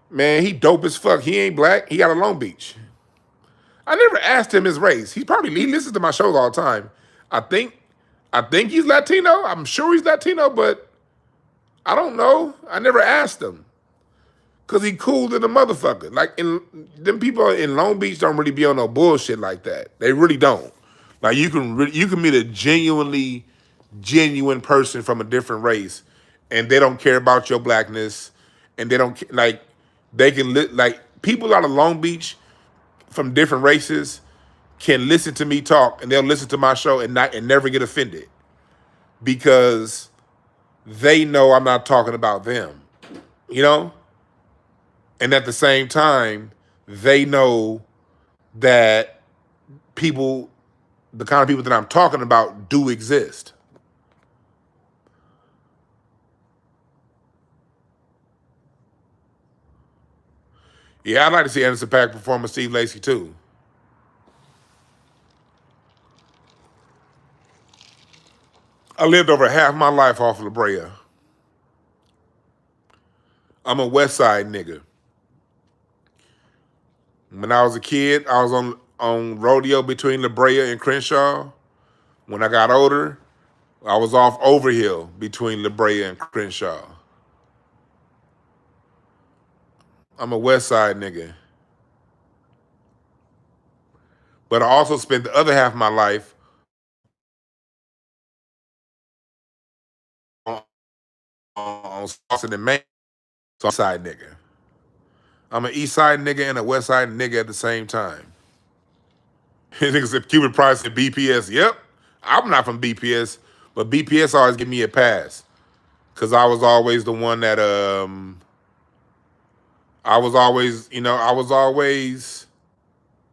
man, he dope as fuck. He ain't black. He out of Long Beach. I never asked him his race. He listens to my shows all the time. I think I think he's Latino. I'm sure he's Latino, but I don't know. I never asked him. Cause he cool than a motherfucker. Like them people in Long Beach don't really be on no bullshit like that. They really don't. Like you can meet a genuine person from a different race, and they don't care about your blackness, and they don't like they can like people out of Long Beach from different races can listen to me talk, and they'll listen to my show and never get offended because they know I'm not talking about them. You know. And at the same time, they know that people, the kind of people that I'm talking about, do exist. Yeah, I'd like to see Anderson .Paak perform with Steve Lacy too. I lived over half my life off of La Brea. I'm a West Side nigga. When I was a kid, I was on rodeo between La Brea and Crenshaw. When I got older, I was off Overhill between La Brea and Crenshaw. I'm a West Side nigga. But I also spent the other half of my life on Saucon and Main. East Side nigga. I'm an East Side nigga and a West Side nigga at the same time. Niggas said Cuban Price and BPS. Yep, I'm not from BPS, but BPS always give me a pass because I was always the one that I was always you know I was always the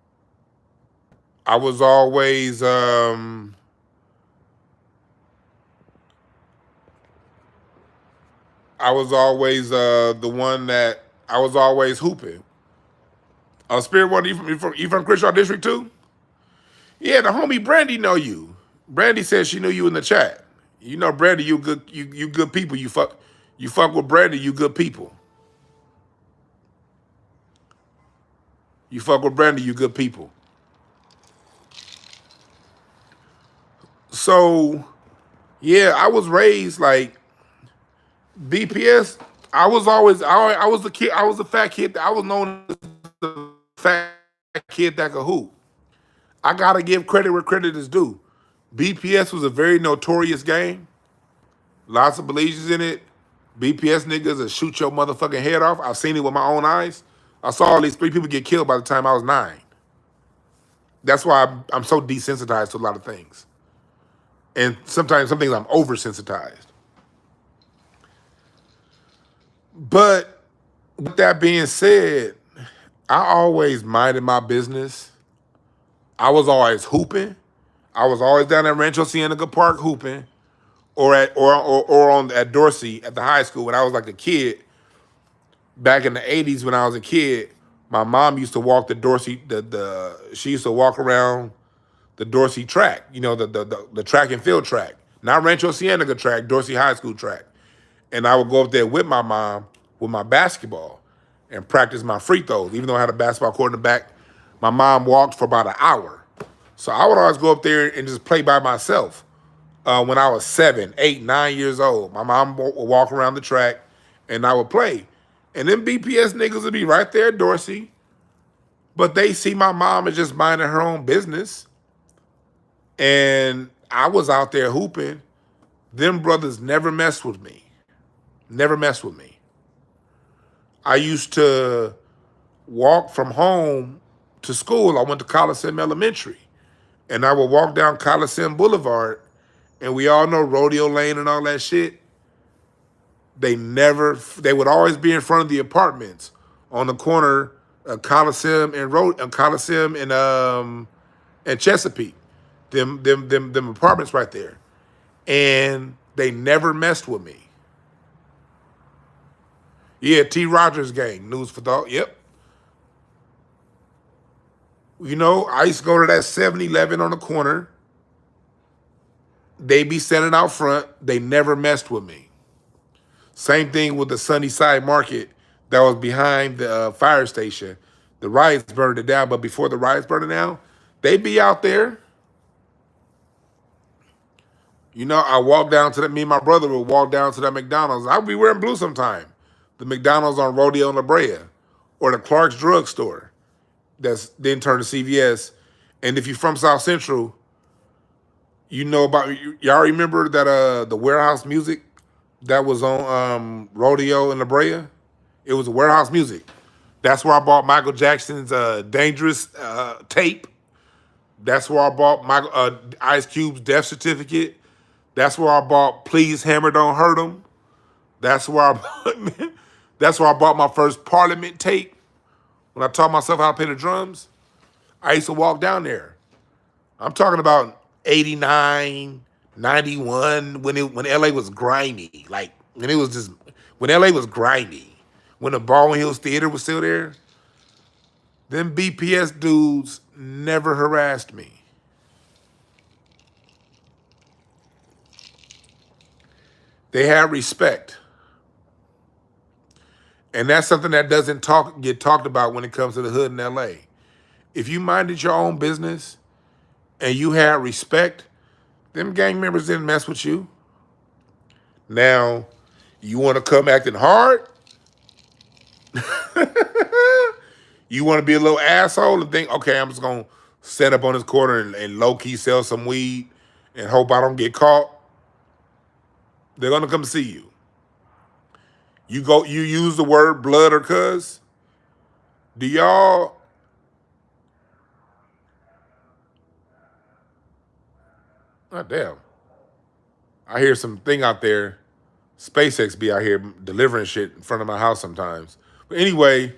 one that I was always hooping. Spirit One, you from Crenshaw District too? Yeah, the homie Brandy know you. Brandy said she knew you in the chat. You know Brandy, you good people. You fuck with Brandy, you good people. You fuck with Brandy, you good people. So yeah, I was raised like BPS. I was the kid. I was the fat kid. I was known as the fat kid that could hoop. I gotta give credit where credit is due. BPS was a very notorious game. Lots of bleachers in it. BPS niggas that shoot your motherfucking head off. I've seen it with my own eyes. I saw at least 3 people get killed by the time I was 9. That's why I'm so desensitized to a lot of things. And sometimes some things I'm oversensitized. But with that being said, I always minded my business. I was always hooping. I was always down at Rancho Cienega Park hooping, or at Dorsey at the high school when I was like a kid. Back in the '80s when I was a kid, my mom used to walk the Dorsey. She used to walk around the Dorsey track. You know the track and field track, not Rancho Cienega track, Dorsey High School track. And I would go up there with my mom with my basketball and practice my free throws. Even though I had a basketball court in the back, my mom walked for about an hour. So I would always go up there and just play by myself. When I was 7, 8, 9 years old, my mom would walk around the track and I would play. And then BPS niggas would be right there at Dorsey, but they see my mom as just minding her own business. And I was out there hooping. Them brothers never messed with me. Never messed with me. I used to walk from home to school. I went to Coliseum Elementary. And I would walk down Coliseum Boulevard, and we all know Rodeo Lane and all that shit. They would always be in front of the apartments on the corner of Coliseum and Chesapeake. Them apartments right there. And they never messed with me. Yeah, T. Rogers gang, News for Thought. Yep. You know, I used to go to that 7-Eleven on the corner. They be selling out front. They never messed with me. Same thing with the Sunnyside Market that was behind the fire station. The riots burned it down, but before the riots burned it down, they be out there. You know, I walk down to that. Me and my brother would walk down to that McDonald's. I'd be wearing blue sometime. The McDonald's on Rodeo and La Brea, or the Clark's Drug Store. That's then turned to CVS. And if you're from South Central, you know about y'all remember that the warehouse music that was on Rodeo and La Brea? It was a warehouse music. That's where I bought Michael Jackson's Dangerous tape. That's where I bought Ice Cube's Death Certificate. That's where I bought Please Hammer Don't Hurt 'Em. That's where that's where I bought my first Parliament tape. When I taught myself how to play the drums, I used to walk down there. I'm talking about 89, 91, when LA was grimy. Like when LA was grimy. When the Baldwin Hills Theater was still there. Them BPS dudes never harassed me. They had respect. And that's something that doesn't get talked about when it comes to the hood in LA. If you minded your own business and you had respect, them gang members didn't mess with you. Now, you want to come acting hard? You want to be a little asshole and think, okay, I'm just going to set up on this corner and low-key sell some weed and hope I don't get caught? They're going to come see you. You use the word blood or cuz? Do y'all... Oh, damn. I hear some thing out there. SpaceX be out here delivering shit in front of my house sometimes. But anyway,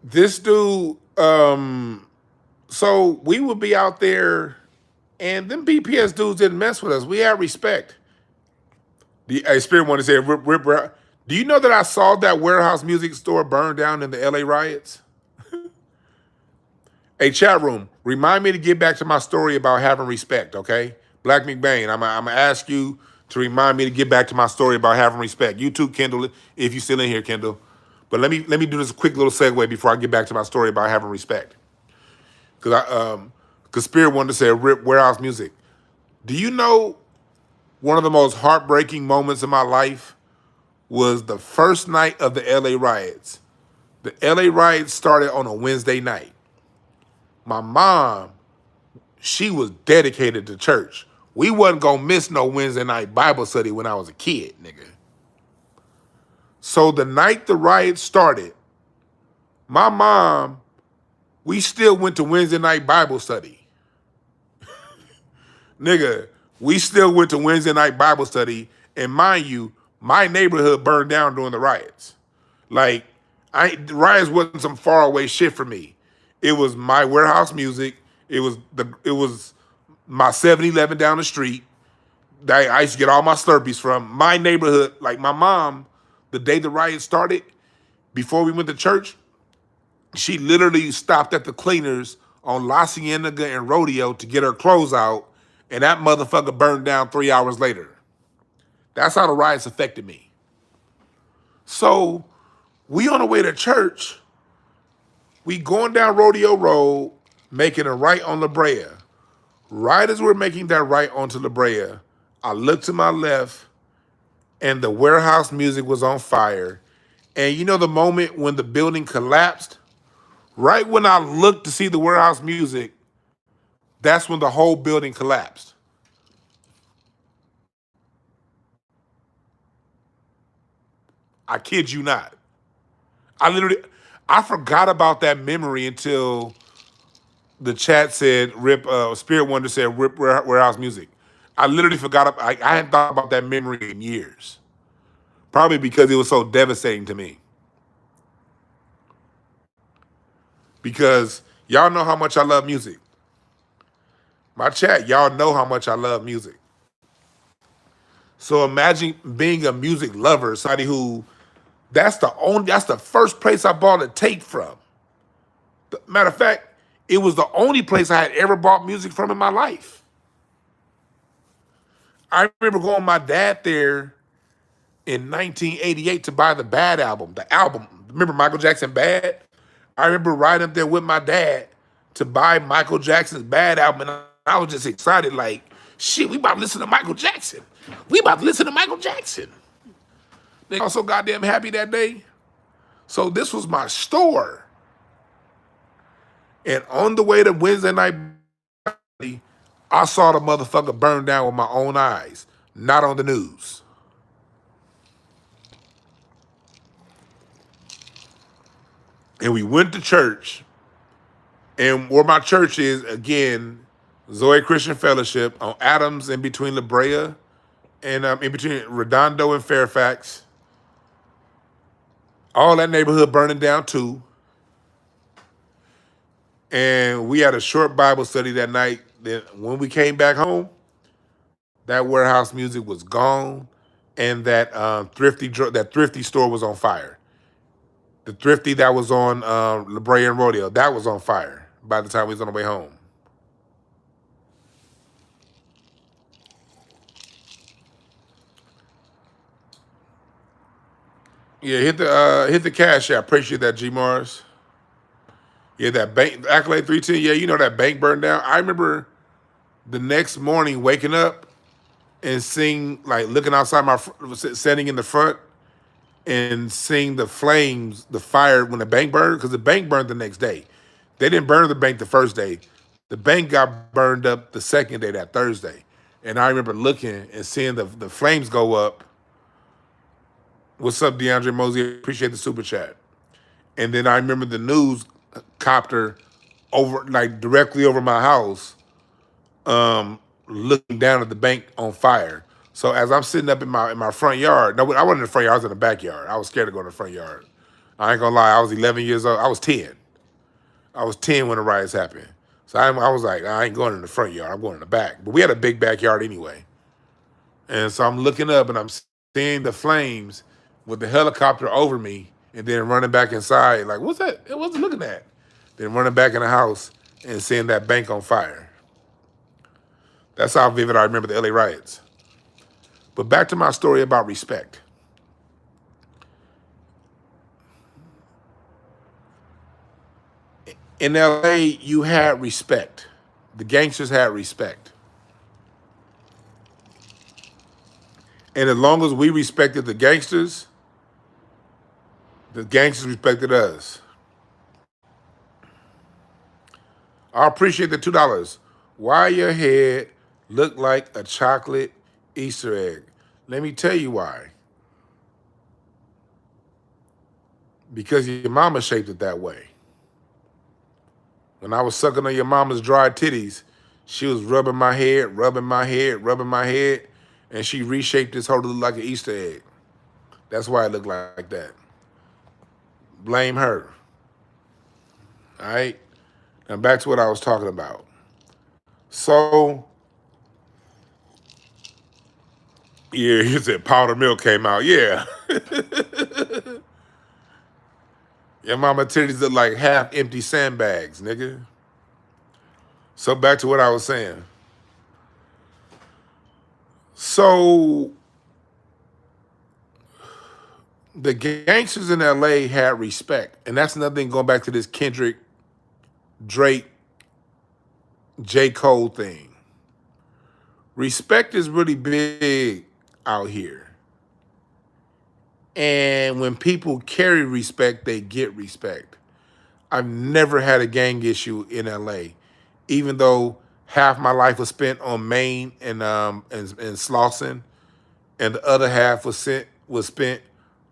this dude, so we would be out there, and them BPS dudes didn't mess with us. We had respect. The Spirit wanted to say, rip. Do you know that I saw that warehouse music store burn down in the LA riots? Hey, chat room, remind me to get back to my story about having respect, okay? Black McBain, I'm going to ask you to remind me to get back to my story about having respect. You too, Kendall, if you're still in here, Kendall. But let me do this quick little segue before I get back to my story about having respect. Because Spirit wanted to say, rip warehouse music. Do you know one of the most heartbreaking moments in my life was the first night of the LA riots? The LA riots started on a Wednesday night. My mom, she was dedicated to church. We wasn't going to miss no Wednesday night Bible study when I was a kid, nigga. So the night the riots started, my mom, we still went to Wednesday night Bible study. Nigga, we still went to Wednesday night Bible study. And mind you, my neighborhood burned down during the riots. Like, the riots wasn't some faraway shit for me. It was my warehouse music. It was my 7-Eleven down the street that I used to get all my Slurpees from. My neighborhood, like my mom, the day the riot started, before we went to church, she literally stopped at the cleaners on La Cienega and Rodeo to get her clothes out, and that motherfucker burned down 3 hours later. That's how the riots affected me. So we on the way to church, we going down Rodeo Road, making a right on La Brea. Right as we're making that right onto La Brea, I look to my left, and the warehouse music was on fire. And you know the moment when the building collapsed? Right when I looked to see the warehouse music, That's when the whole building collapsed. I kid you not. I literally, I forgot about that memory until the chat said, "Rip." Spirit Wonder said, "Rip warehouse music." I literally forgot. I hadn't thought about that memory in years. Probably because it was so devastating to me. Because y'all know how much I love music. My chat, y'all know how much I love music. So imagine being a music lover, somebody who that's the first place I bought a tape from. Matter of fact, it was the only place I had ever bought music from in my life. I remember going with my dad there in 1988 to buy the Bad album. The album, remember Michael Jackson Bad? I remember riding up there with my dad to buy Michael Jackson's Bad album, and I was just excited, like, shit, we about to listen to Michael Jackson. We about to listen to Michael Jackson. They also goddamn happy that day. So this was my store. And on the way to Wednesday night, I saw the motherfucker burn down with my own eyes, not on the news. And we went to church, and where my church is, again, Zoe Christian Fellowship on Adams in between La Brea and in between Redondo and Fairfax. All that neighborhood burning down too. And we had a short Bible study that night. Then when we came back home, that warehouse music was gone, and that thrifty store was on fire. The thrifty that was on La Brea and Rodeo, that was on fire by the time we was on the way home. Yeah, hit the cash app. Appreciate that, G Mars. Yeah, that bank accolade 310. Yeah, you know that bank burned down. I remember the next morning waking up and seeing, like, looking outside standing in the front and seeing the flames, the fire when the bank burned, because the bank burned the next day. They didn't burn the bank the first day. The bank got burned up the second day, that Thursday. And I remember looking and seeing the flames go up. What's up, DeAndre Mosey? Appreciate the super chat. And then I remember the news copter over, like, directly over my house, looking down at the bank on fire. So as I'm sitting up in my front yard, no, I wasn't in the front yard, I was in the backyard. I was scared to go in the front yard. I ain't gonna lie, I was 11 years old. I was 10. I was 10 when the riots happened. So I was like, I ain't going in the front yard, I'm going in the back. But we had a big backyard anyway. And so I'm looking up and I'm seeing the flames with the helicopter over me, and then running back inside, like, what's that? What's it looking at? Then running back in the house and seeing that bank on fire. That's how vivid I remember the LA riots. But back to my story about respect. In LA, you had respect. The gangsters had respect. And as long as we respected the gangsters respected us. I appreciate the $2. Why your head look like a chocolate Easter egg? Let me tell you why. Because your mama shaped it that way. When I was sucking on your mama's dry titties, she was rubbing my head, rubbing my head, rubbing my head, and she reshaped this whole to look like an Easter egg. That's why it looked like that. Blame her. All right? Now back to what I was talking about. So, yeah, he said powdered milk came out. Yeah. Your mama titties look like half empty sandbags, nigga. So back to what I was saying. So the gangsters in LA had respect. And that's another thing, going back to this Kendrick, Drake, J. Cole thing. Respect is really big out here. And when people carry respect, they get respect. I've never had a gang issue in LA, even though Half my life was spent on Maine and Slauson, and the other half was spent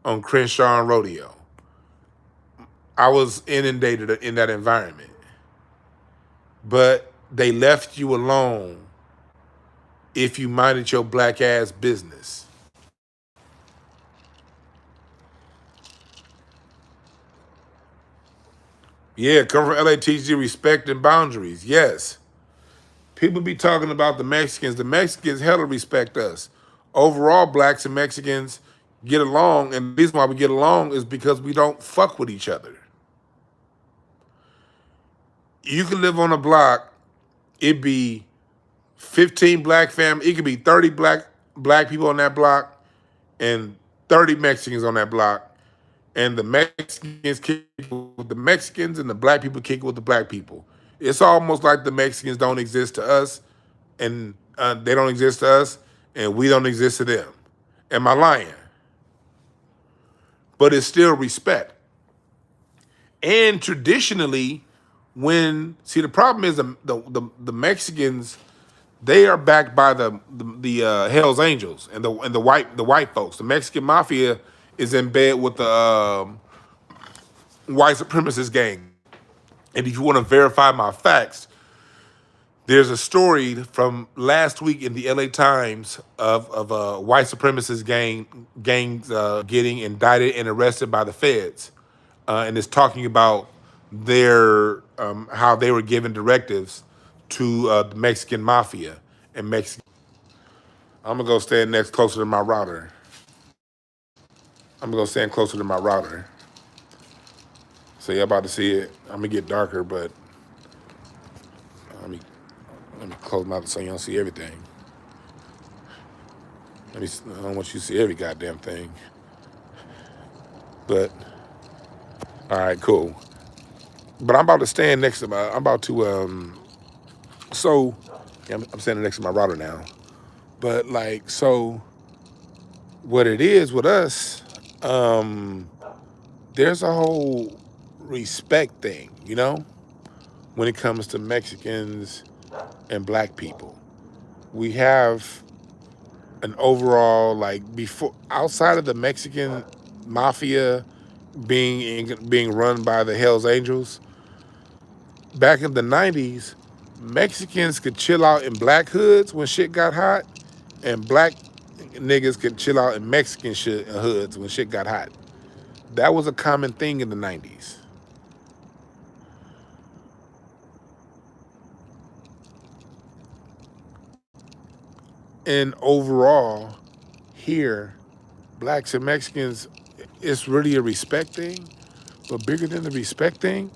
on Crenshaw and Rodeo. I was inundated in that environment, but they left you alone if you minded your black ass business. Yeah, come from LA teaches you respect and boundaries. Yes. People be talking about the Mexicans. The Mexicans hella respect us. Overall, blacks and Mexicans get along, and the reason why we get along is because we don't fuck with each other. You can live on a block, it be 15 black families, it could be 30 black people on that block and 30 Mexicans on that block. And the Mexicans kick with the Mexicans and the black people kick with the black people. It's almost like the Mexicans don't exist to us and they don't exist to us and we don't exist to them. Am I lying? But it's still respect. And traditionally, the problem is the Mexicans, they are backed by the Hell's Angels and the white folks. The Mexican mafia is in bed with the white supremacist gang. And if you want to verify my facts, there's a story from last week in the LA Times of a white supremacist gangs getting indicted and arrested by the feds, and it's talking about their how they were given directives to the Mexican mafia and Mexican. I'm gonna go stand next closer to my router. I'm gonna go stand closer to my router. So you're about to see it. I'm gonna get darker, but let me close my so you don't see everything. I don't want you to see every goddamn thing. But all right, cool. But I'm about to stand next to my. I'm about to. So yeah, I'm standing next to my router now. But like, so what it is with us, there's a whole respect thing, when it comes to Mexicans and black people. We have an overall, like, before, outside of the Mexican mafia being run by the Hells Angels, back in the 90s, Mexicans could chill out in black hoods when shit got hot, and black niggas could chill out in Mexican hoods when shit got hot. That was a common thing in the 90s. And overall, here, blacks and Mexicans, it's really a respect thing. But bigger than the respect thing,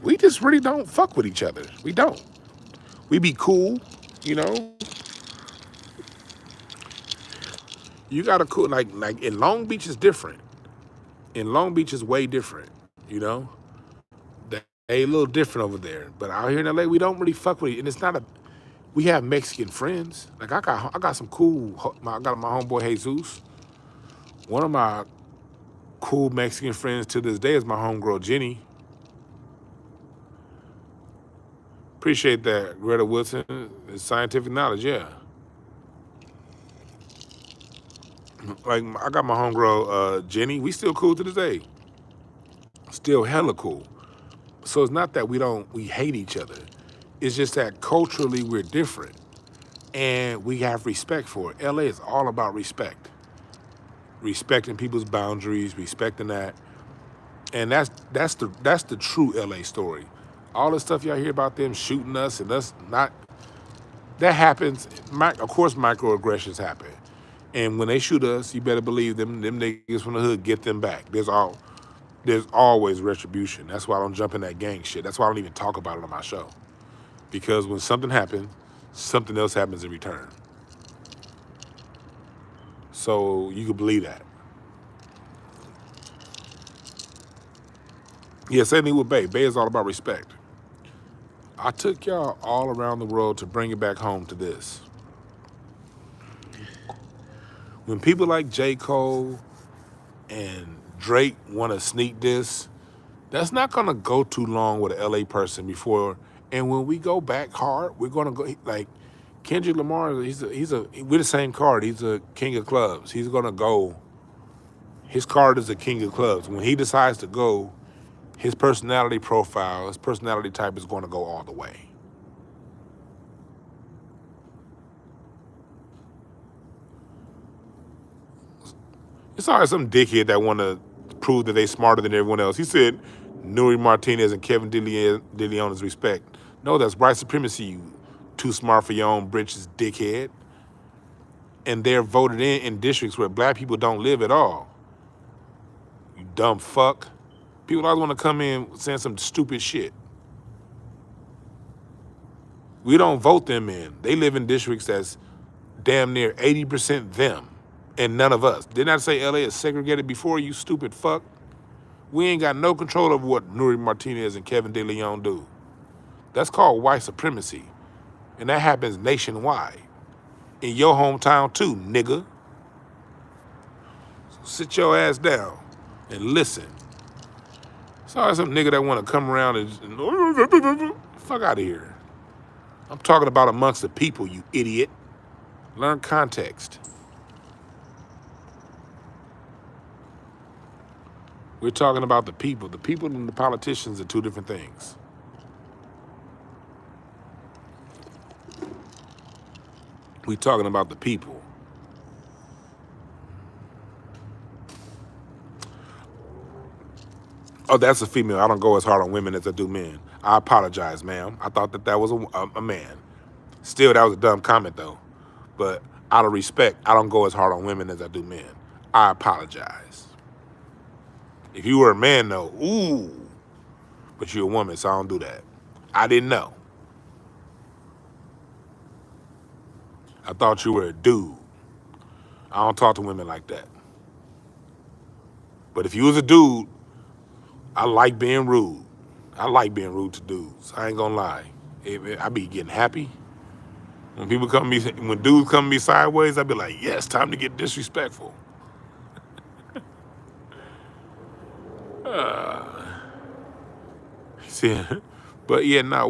we just really don't fuck with each other. We don't. We be cool, you know. You gotta cool like in Long Beach is different. In Long Beach is way different, you know. They a little different over there. But out here in LA, we don't really fuck with it. And it's not a. We have Mexican friends. Like I got some cool. I got my homeboy Jesus. One of my cool Mexican friends to this day is my homegirl Jenny. Appreciate that, Greta Woodson. It's scientific knowledge, yeah. Like I got my homegirl Jenny. We still cool to this day. Still hella cool. So it's not that we hate each other. It's just that culturally we're different, and we have respect for it. LA is all about respect, respecting people's boundaries, respecting that, and that's the true LA story. All the stuff y'all hear about them shooting us and us not, that happens. Of course, microaggressions happen, and when they shoot us, you better believe them niggas from the hood get them back. There's always retribution. That's why I don't jump in that gang shit. That's why I don't even talk about it on my show. Because when something happens, something else happens in return. So you can believe that. Yeah, same thing with Bay. Bay is all about respect. I took y'all all around the world to bring it back home to this. When people like J. Cole and Drake want to sneak this, that's not gonna go too long with an LA person before And when we go back hard, we're gonna go like Kendrick Lamar. We're the same card. He's a king of clubs. He's gonna go. His card is a king of clubs. When he decides to go, his personality profile, his personality type is going to go all the way. It's always some dickhead that want to prove that they smarter than everyone else. He said Nuri Martinez and Kevin DeLeon is respect. No, that's white supremacy, you too smart for your own britches, dickhead. And they're voted in districts where black people don't live at all. You dumb fuck. People always want to come in saying some stupid shit. We don't vote them in. They live in districts that's damn near 80% them and none of us. Didn't I say LA is segregated before, you stupid fuck? We ain't got no control over what Nuri Martinez and Kevin DeLeon do. That's called white supremacy. And that happens nationwide. In your hometown too, nigga. So sit your ass down and listen. It's always some nigga that want to come around and fuck out of here. I'm talking about amongst the people, you idiot. Learn context. We're talking about the people. The people and the politicians are two different things. We're talking about the people. Oh, that's a female. I don't go as hard on women as I do men. I apologize, ma'am. I thought that was a man. Still, that was a dumb comment, though. But out of respect, I don't go as hard on women as I do men. I apologize. If you were a man, though, ooh. But you're a woman, so I don't do that. I didn't know. I thought you were a dude. I don't talk to women like that. But if you was a dude, I like being rude. I like being rude to dudes. I ain't gonna lie. I be getting happy. When dudes come to me sideways, I be like, yes, time to get disrespectful. See, but yeah, no,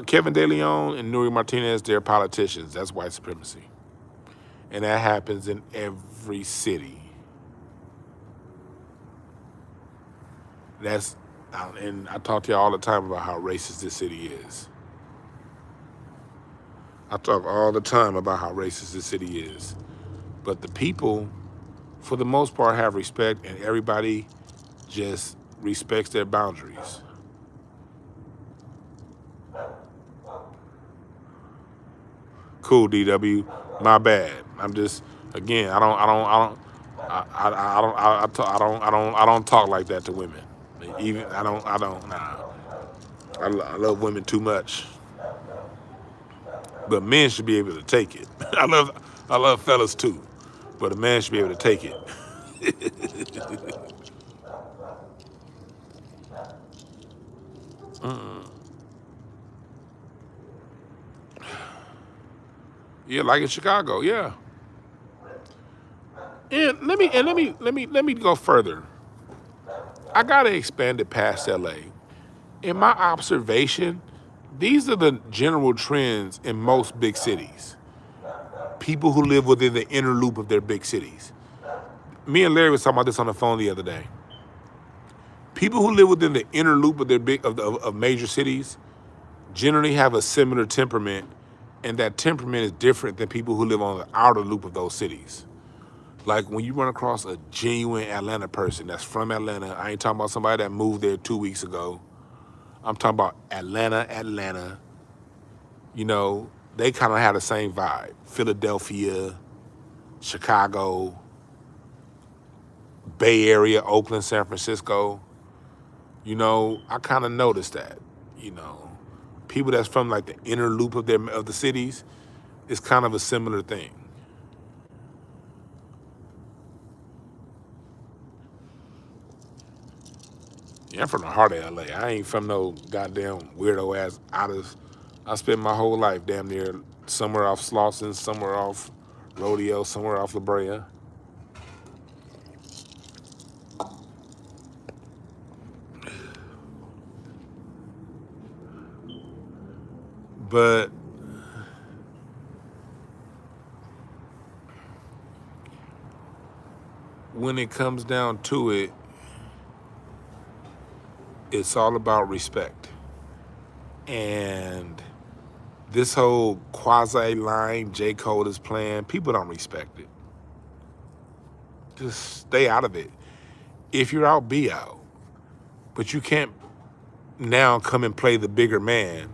Kevin DeLeon and Nuri Martinez, they're politicians. That's white supremacy. And that happens in every city. And I talk to y'all all the time about how racist this city is. I talk all the time about how racist this city is. But the people, for the most part, have respect, and everybody just respects their boundaries. Cool, DW. My bad. I'm just, again, I don't talk like that to women. Even I don't. Nah. I love women too much. But men should be able to take it. I love fellas too, but a man should be able to take it. Yeah, like in Chicago, yeah. And let me go further. I gotta expand it past LA. In my observation, these are the general trends in most big cities. People who live within the inner loop of their big cities. Me and Larry was talking about this on the phone the other day. People who live within the inner loop of their of major cities generally have a similar temperament, and that temperament is different than people who live on the outer loop of those cities. Like when you run across a genuine Atlanta person that's from Atlanta, I ain't talking about somebody that moved there 2 weeks ago. I'm talking about Atlanta. You know, they kind of have the same vibe. Philadelphia, Chicago, Bay Area, Oakland, San Francisco. You know, I kind of noticed that. You know, people that's from like the inner loop of the cities, it's kind of a similar thing. Yeah, I'm from the heart of LA. I ain't from no goddamn weirdo ass I spent my whole life damn near somewhere off Slauson, somewhere off Rodeo, somewhere off La Brea. But when it comes down to it, it's all about respect. And this whole quasi line J. Cole is playing, people don't respect it. Just stay out of it. If you're out, be out. But you can't now come and play the bigger man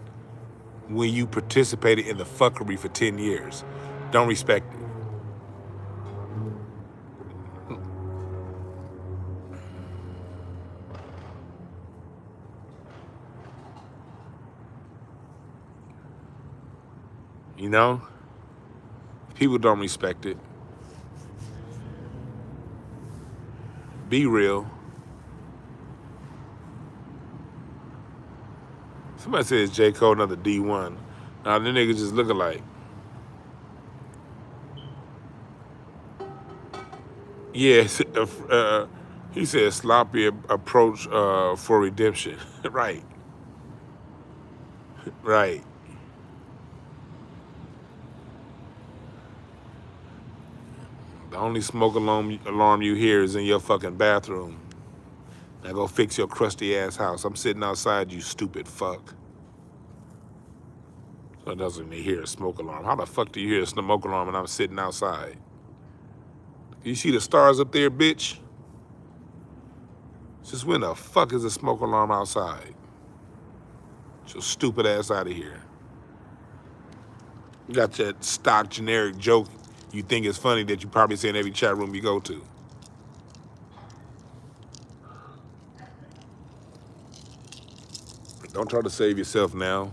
when you participated in the fuckery for 10 years. Don't respect it. You know? People don't respect it. Be real. Somebody says J. Cole another D1. Now the niggas just look alike. Yes, he said sloppy approach for redemption. Right. Right. The only smoke alarm you hear is in your fucking bathroom. Now go fix your crusty ass house. I'm sitting outside, you stupid fuck. So it doesn't even hear a smoke alarm. How the fuck do you hear a smoke alarm when I'm sitting outside? You see the stars up there, bitch? Since when the fuck is a smoke alarm outside? Get your stupid ass out of here. You got that stock generic joke you think is funny that you probably say in every chat room you go to. Don't try to save yourself now.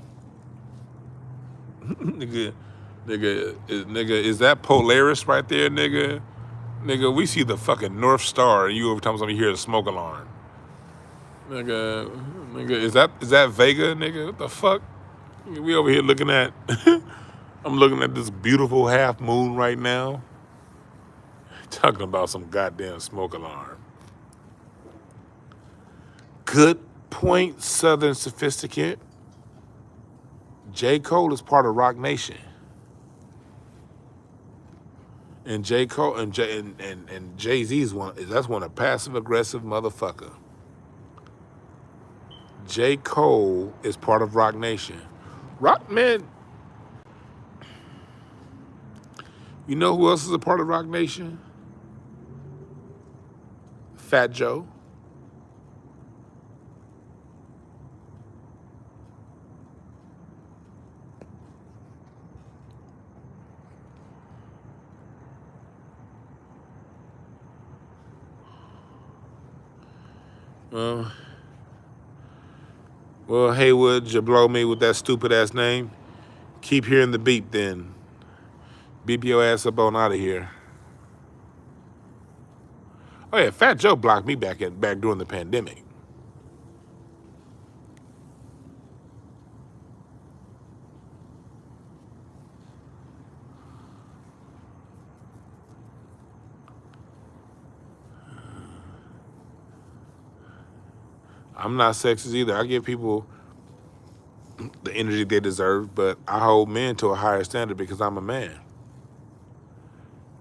nigga, is that Polaris right there, nigga? Nigga, we see the fucking North Star and you every time you hear the smoke alarm. Nigga, is that Vega, nigga? What the fuck? We over here looking at, I'm looking at this beautiful half moon right now. Talking about some goddamn smoke alarm. Good point, Southern Sophisticate. J. Cole is part of Rock Nation. And J. Cole and Jay-Z's that's one a passive aggressive motherfucker. J. Cole is part of Rock Nation. Rock, man. You know who else is a part of Rock Nation? Fat Joe. Well, Haywood, you blow me with that stupid ass name. Keep hearing the beep then. Beep your ass up on out of here. Oh yeah, Fat Joe blocked me back during the pandemic. I'm not sexist either. I give people the energy they deserve, but I hold men to a higher standard because I'm a man.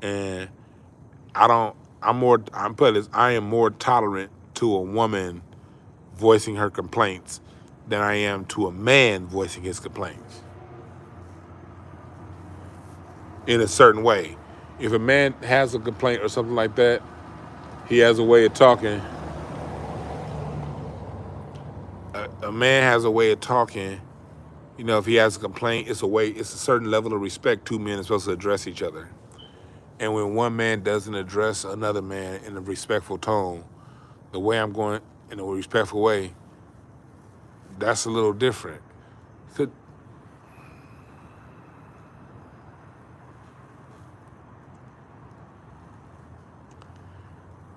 And I am more tolerant to a woman voicing her complaints than I am to a man voicing his complaints. In a certain way. If a man has a complaint or something like that, he has a way of talking. A man has a way of talking. You know, if he has a complaint, it's a certain level of respect two men are supposed to address each other. And when one man doesn't address another man in a respectful tone, the way I'm going in a respectful way, that's a little different.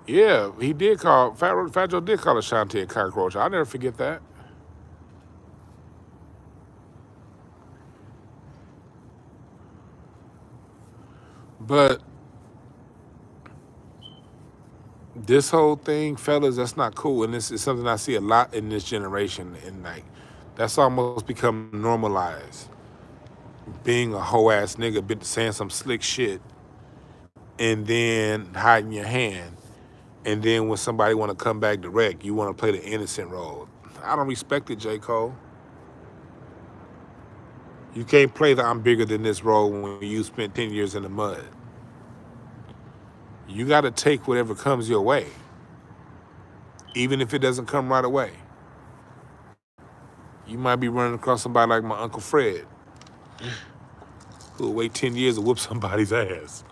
Yeah, he did call, Fat Joe did call Ashanti a cockroach. I'll never forget that. But this whole thing, fellas, that's not cool. And this is something I see a lot in this generation. And like, that's almost become normalized. being a hoe ass nigga, saying some slick shit, and then hiding your hand, and then when somebody want to come back direct, you want to play the innocent role. I don't respect it, J. Cole. You can't play the I'm bigger than this role when you spent 10 years in the mud. You got to take whatever comes your way, even if it doesn't come right away. You might be running across somebody like my Uncle Fred, who'll wait 10 years to whoop somebody's ass.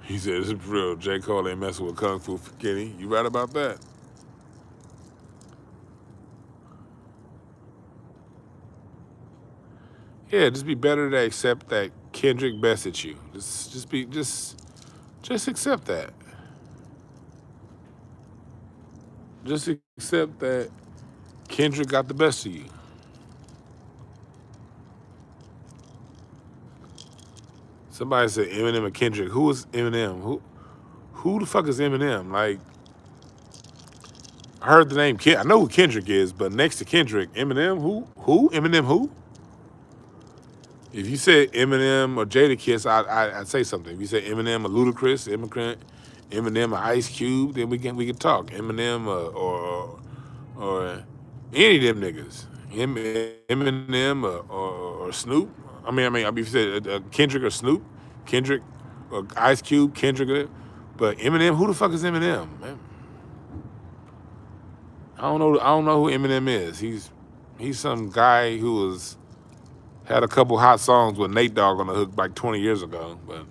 He said, "This is real. J. Cole ain't messing with Kung Fu for Kenny." You right about that. Yeah, just be better to accept that Kendrick bested you. Just accept that. Just accept that Kendrick got the best of you. Somebody said Eminem and Kendrick. Who is Eminem? Who the fuck is Eminem? Like, I heard the name I know who Kendrick is, but next to Kendrick, Eminem, who? Eminem who? If you said Eminem or Jadakiss, I'd say something. If you said Eminem or Ludacris, Eminem or Ice Cube, then we can talk. Eminem or any of them niggas. Eminem or Snoop. I mean, if you said Kendrick or Snoop, Kendrick or Ice Cube, Kendrick, but Eminem, who the fuck is Eminem, man? I don't know who Eminem is. He's some guy who had a couple hot songs with Nate Dogg on the hook like 20 years ago, but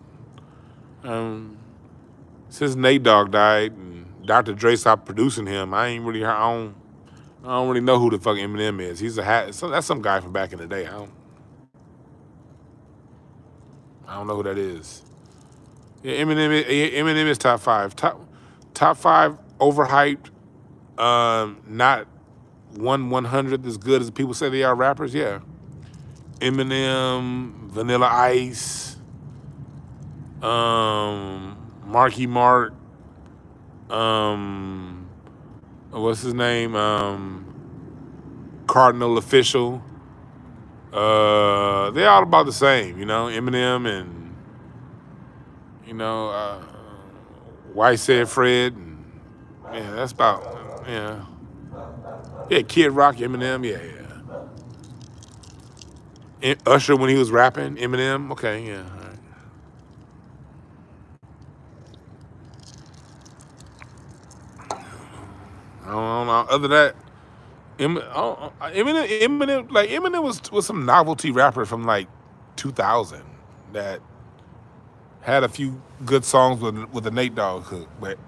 since Nate Dogg died and Dr. Dre stopped producing him, I don't really know who the fuck Eminem is. That's some guy from back in the day. I don't know who that is. Yeah, Eminem is top five. Top five overhyped. Not 1/100th as good as people say they are rappers. Yeah. Eminem, Vanilla Ice, Marky Mark, what's his name? Cardinal Official. They're all about the same, you know. Eminem and White Said Fred, and yeah, that's about yeah. Kid Rock, Eminem, yeah. Usher when he was rapping, Eminem, okay, yeah. I don't know. Other than that, Eminem was some novelty rapper from like 2000 that had a few good songs with the Nate Dogg hook, but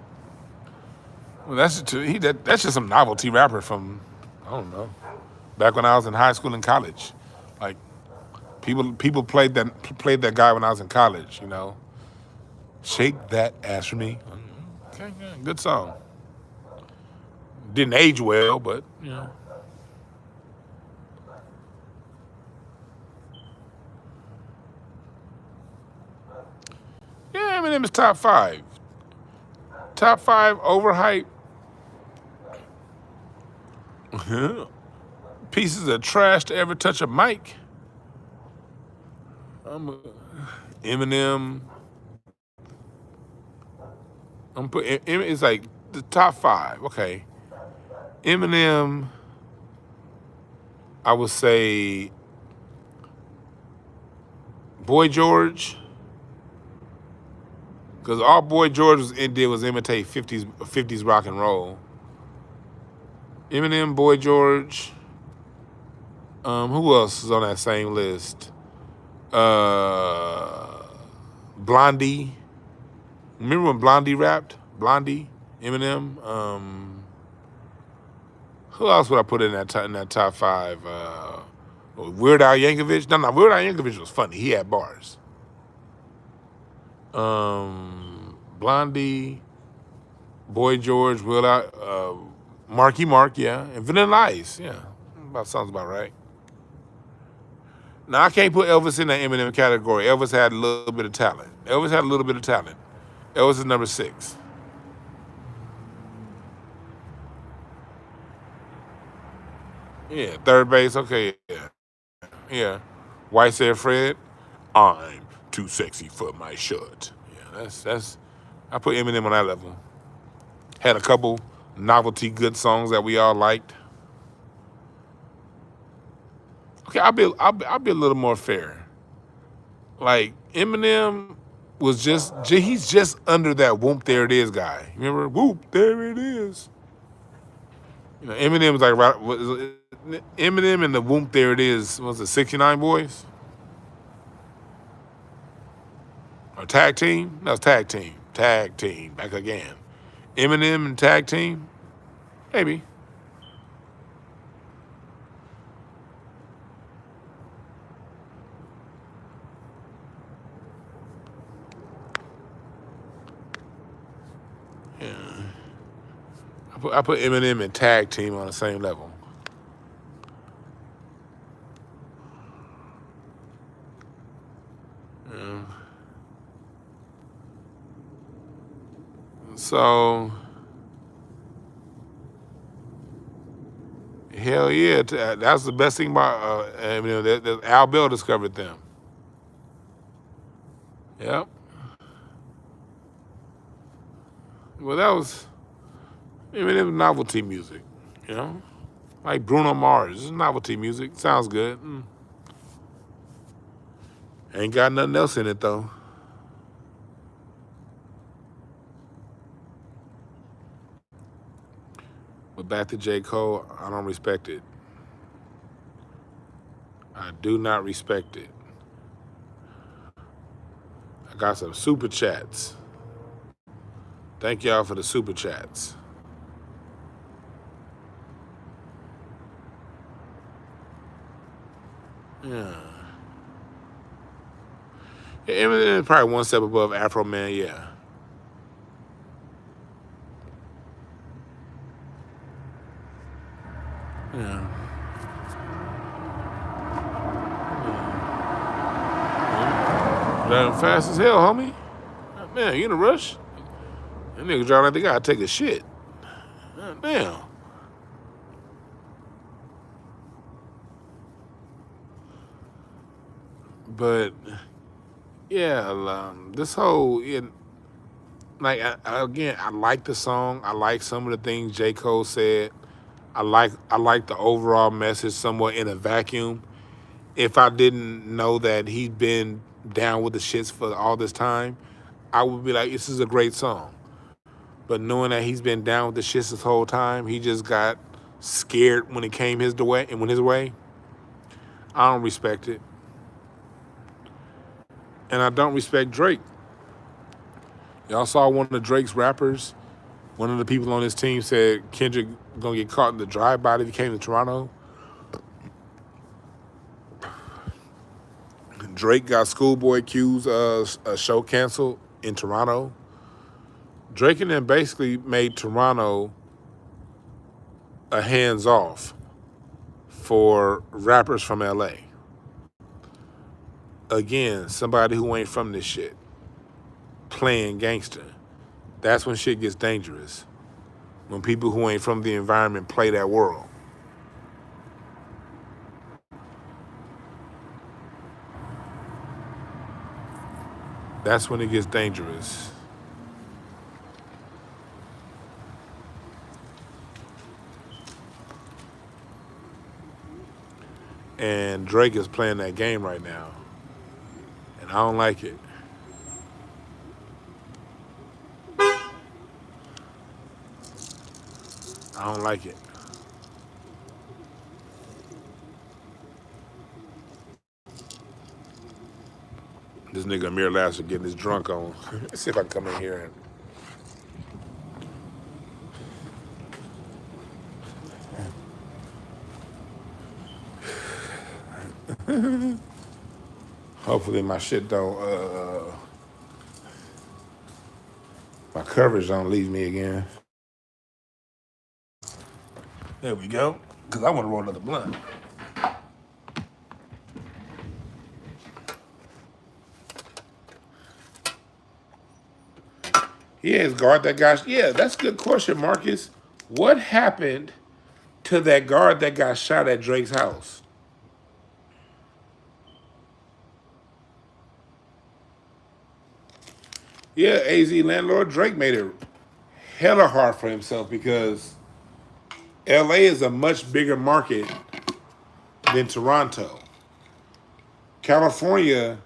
that's just some novelty rapper from, I don't know, back when I was in high school and college. Like people played that guy when I was in college, you know. Shake that ass for me. Okay, yeah, good song. Didn't age well, but yeah. Yeah, Eminem is top five. Top five overhyped pieces of trash to ever touch a mic. Eminem. It's like the top five. Okay. Eminem, I would say Boy George, because all Boy George did was imitate 50s rock and roll. Eminem, Boy George. Who else is on that same list? Blondie. Remember when Blondie rapped? Blondie, Eminem. Who else would I put in that top five? Weird Al Yankovic. No, Weird Al Yankovic was funny. He had bars. Blondie, Boy George, Marky Mark, yeah, and Vanilla Ice, yeah. Sounds about right. Now I can't put Elvis in that Eminem category. Elvis had a little bit of talent. Elvis is number 6. Yeah, third base. Okay, yeah, yeah. White said, Fred, I'm too sexy for my shirt. Yeah, that's. I put Eminem on that level. Had a couple novelty good songs that we all liked. Okay, I'll be a little more fair. Like Eminem was he's just under that whoop there it is guy. Remember whoop there it is. You know, Eminem was like Eminem and the whoop there it is. Was it 69 Boys or tag team? No, it's tag team. Tag team back again. Eminem and tag team, maybe. Yeah. I put Eminem and tag team on the same level. Yeah. So, hell yeah, that's the best thing about that Al Bell discovered them. Yep. Well, that was, it was novelty music, you know? Like Bruno Mars, this is novelty music. Sounds good. Ain't got nothing else in it, though. But back to J. Cole, I don't respect it. I do not respect it. I got some super chats. Thank y'all for the super chats. Yeah. Eminem probably one step above Afro Man, yeah. Yeah. Driving fast as hell, homie. Man, you in a rush? That nigga driving like they gotta take a shit. Damn. But yeah, this whole like again, I like the song. I like some of the things J. Cole said. I like the overall message somewhat in a vacuum. If I didn't know that he'd been down with the shits for all this time, I would be like, this is a great song. But knowing that he's been down with the shits this whole time, he just got scared when it came his way and went his way. I don't respect it. And I don't respect Drake. Y'all saw one of Drake's rappers, one of the people on his team said Kendrick gonna get caught in the drive-by if he came to Toronto. Drake got Schoolboy Q's a show canceled in Toronto. Drake and them basically made Toronto a hands-off for rappers from LA. Again, somebody who ain't from this shit playing gangster. That's when shit gets dangerous. When people who ain't from the environment play that world. That's when it gets dangerous. And Drake is playing that game right now. And I don't like it. I don't like it. This nigga Amir Lasser getting his drunk on. Let's see if I can come in here and hopefully my shit don't my coverage don't leave me again. There we go. Cause I want to roll another blunt. Yeah, is guard that guy? Yeah, that's a good question, Marcus. What happened to that guard that got shot at Drake's house. Yeah, AZ landlord Drake made it hella hard for himself because LA is a much bigger market than Toronto. California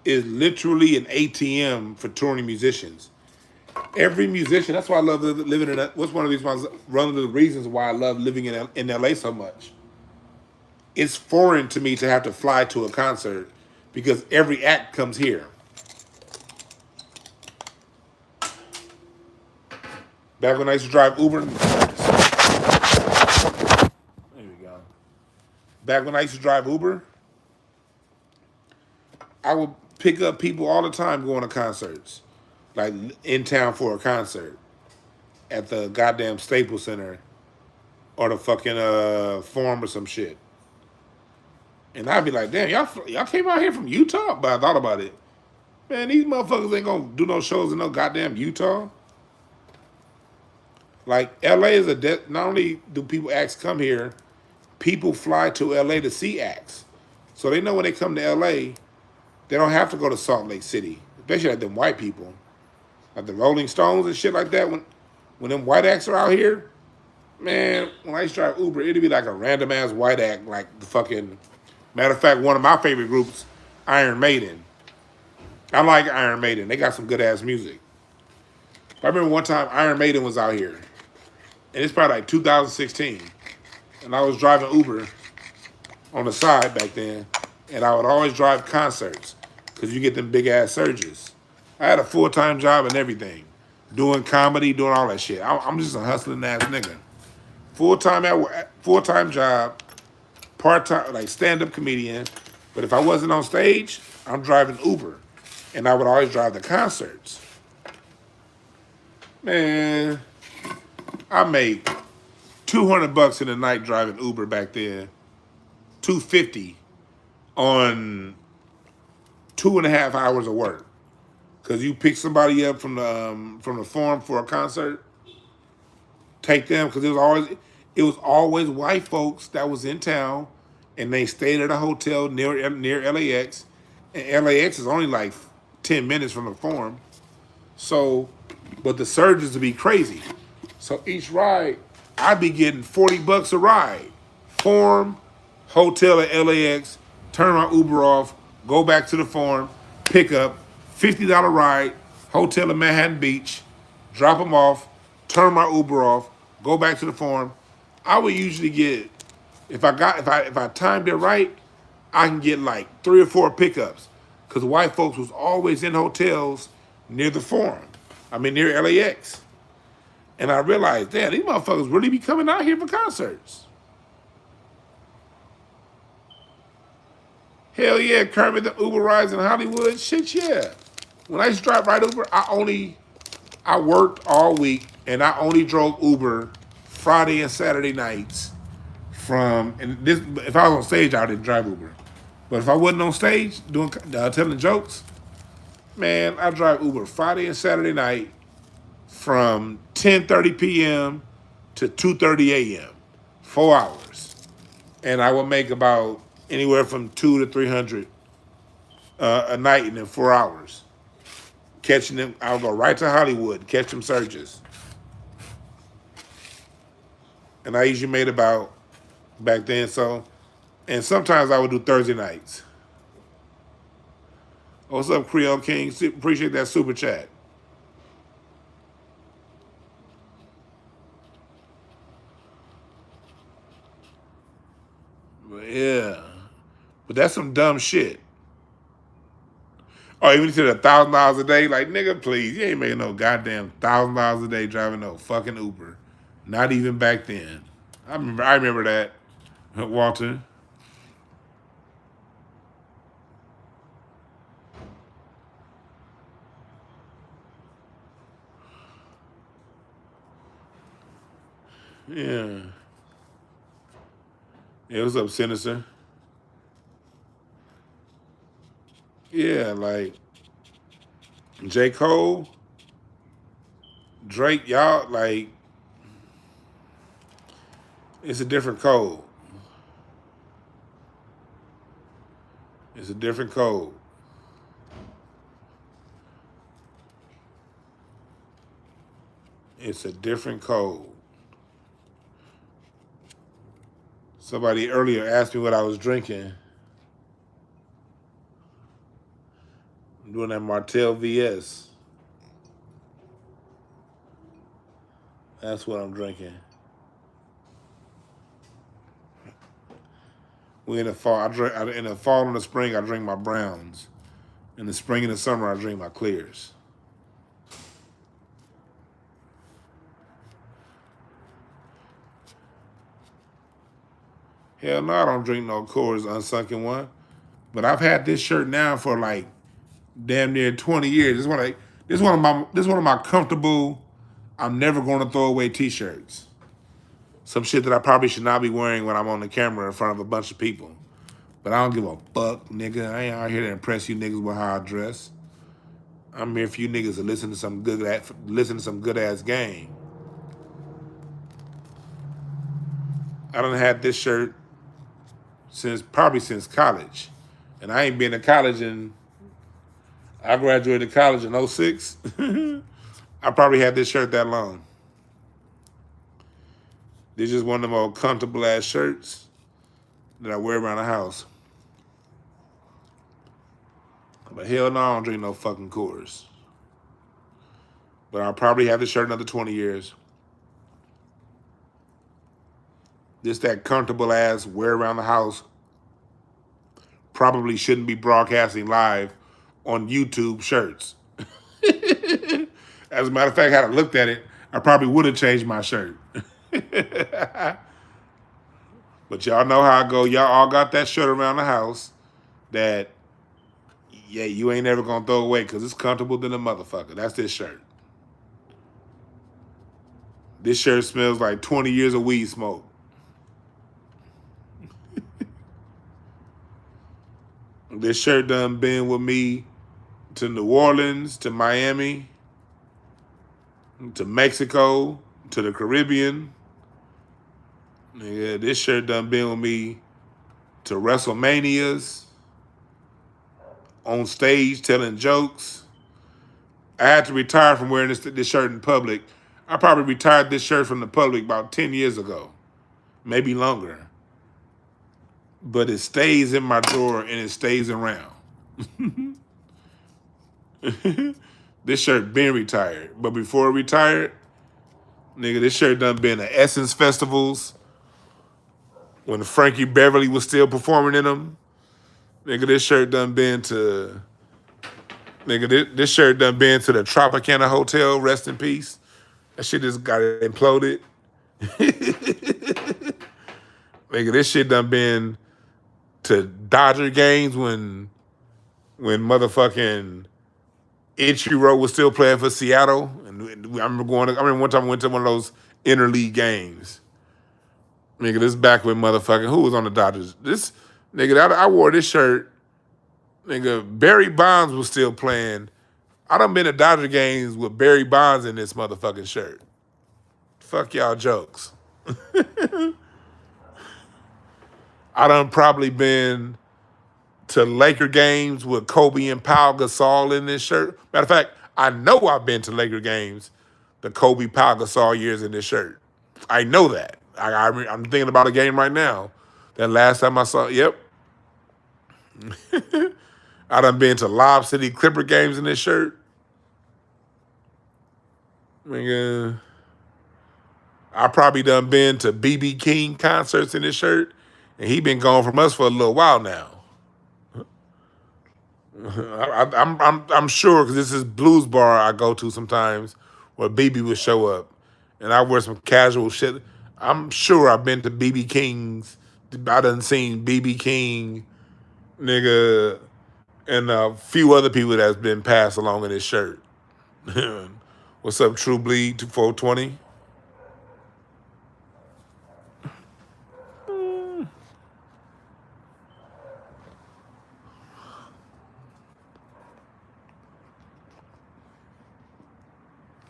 is literally an ATM for touring musicians. Every musician, that's why I love living in, what's one of the reasons why I love living in LA so much. It's foreign to me to have to fly to a concert because every act comes here. Back when I used to drive Uber, there we go. Back when I used to drive Uber, I would pick up people all the time going to concerts, like in town for a concert at the goddamn Staples Center or the fucking Forum or some shit. And I'd be like, damn, y'all came out here from Utah? But I thought about it. Man, these motherfuckers ain't gonna do no shows in no goddamn Utah. Like, LA is not only do people acts come here, people fly to LA to see acts. So they know when they come to LA, they don't have to go to Salt Lake City, especially like them white people. Like the Rolling Stones and shit like that, when them white acts are out here, man, when I used to drive Uber, it'd be like a random ass white act, like the fucking, matter of fact, one of my favorite groups, Iron Maiden. I like Iron Maiden. They got some good ass music. I remember one time Iron Maiden was out here, and it's probably like 2016, and I was driving Uber on the side back then, and I would always drive concerts because you get them big ass surges. I had a full-time job and everything, doing comedy, doing all that shit. I'm just a hustling ass nigga. Full-time job, part-time, like stand-up comedian. But if I wasn't on stage, I'm driving Uber, and I would always drive the concerts. Man, I made $200 in a night driving Uber back then. $250 on 2.5 hours of work. Cause you pick somebody up from the Forum for a concert, take them, cause it was always white folks that was in town, and they stayed at a hotel near LAX, and LAX is only like 10 minutes from the Forum. So, but the surges would be crazy. So each ride, I'd be getting $40 a ride. Forum, hotel at LAX, turn my Uber off, go back to the Forum, pick up, $50 ride, hotel in Manhattan Beach, drop them off, turn my Uber off, go back to the Forum. I would usually get, if I timed it right, I can get like 3 or 4 pickups, because white folks was always in hotels near the Forum. I mean, near LAX. And I realized, damn, these motherfuckers really be coming out here for concerts. Hell yeah, Kermit, the Uber rides in Hollywood, shit yeah. When I used to drive right Uber, I worked all week, and I only drove Uber Friday and Saturday nights if I was on stage, I didn't drive Uber. But if I wasn't on stage telling jokes, man, I drive Uber Friday and Saturday night from 10:30 p.m. to 2:30 a.m. 4 hours. And I would make about anywhere from $200 to $300 a night in 4 hours. Catching them, I'll go right to Hollywood, catch them surges. And I usually made about, back then, and sometimes I would do Thursday nights. What's up, Creole King? Appreciate that super chat. But yeah. But that's some dumb shit. Oh, even to $1,000 a day? Like, nigga, please. You ain't making no goddamn $1,000 a day driving no fucking Uber. Not even back then. I remember that, Walter. Yeah. Yeah, what's up, Sinister? Yeah, like J. Cole, Drake, y'all, like, It's a different code. It's a different code. It's a different code. Somebody earlier asked me what I was drinking. I'm doing that Martell VS. That's what I'm drinking. We in the fall. In the fall and the spring, I drink my browns. In the spring and the summer, I drink my clears. Hell no, I don't drink no Coors Unsunken One. But I've had this shirt now for like damn near 20 years. This one of my comfortable. I'm never going to throw away T-shirts. Some shit that I probably should not be wearing when I'm on the camera in front of a bunch of people. But I don't give a fuck, nigga. I ain't out here to impress you niggas with how I dress. I'm here for you niggas to listen to some good ass game. I done had this shirt probably since college. And I ain't been to college I graduated college in 06. I probably had this shirt that long. This is just one of the more comfortable ass shirts that I wear around the house. But hell no, I don't drink no fucking Coors. But I'll probably have this shirt another 20 years. This that comfortable ass wear around the house. Probably shouldn't be broadcasting live on YouTube shirts. As a matter of fact, had I looked at it, I probably would have changed my shirt. But y'all know how I go. Y'all all got that shirt around the house that, yeah, you ain't never gonna throw away because it's comfortable than a motherfucker. That's this shirt. This shirt smells like 20 years of weed smoke. This shirt done been with me to New Orleans, to Miami, to Mexico, to the Caribbean. Yeah, this shirt done been with me to WrestleManias, on stage telling jokes. I had to retire from wearing this shirt in public. I probably retired this shirt from the public about 10 years ago, maybe longer. But it stays in my drawer and it stays around. This shirt been retired. But before it retired, nigga, this shirt done been to Essence festivals when Frankie Beverly was still performing in them. Nigga, this shirt done been to... Nigga, this shirt done been to the Tropicana Hotel, rest in peace. That shit just got imploded. Nigga, this shit done been to Dodger games when motherfucking Ichiro was still playing for Seattle. And I remember one time I went to one of those interleague games. Nigga, this back when motherfucking, who was on the Dodgers? I wore this shirt. Nigga, Barry Bonds was still playing. I done been to Dodger games with Barry Bonds in this motherfucking shirt. Fuck y'all jokes. I done probably been to Laker games with Kobe and Pau Gasol in this shirt. Matter of fact, I know I've been to Laker games the Kobe Pau Gasol years in this shirt. I know that. I'm thinking about a game right now. That last time I saw, yep. I done been to Lob City Clipper games in this shirt. Nigga, I probably done been to BB King concerts in this shirt, and he been gone from us for a little while now. I'm sure because this is blues bar I go to sometimes where BB would show up, and I wear some casual shit. I'm sure I've been to BB King's. I done seen BB King, nigga, and a few other people that's been passed along in this shirt. What's up, True Bleed 420?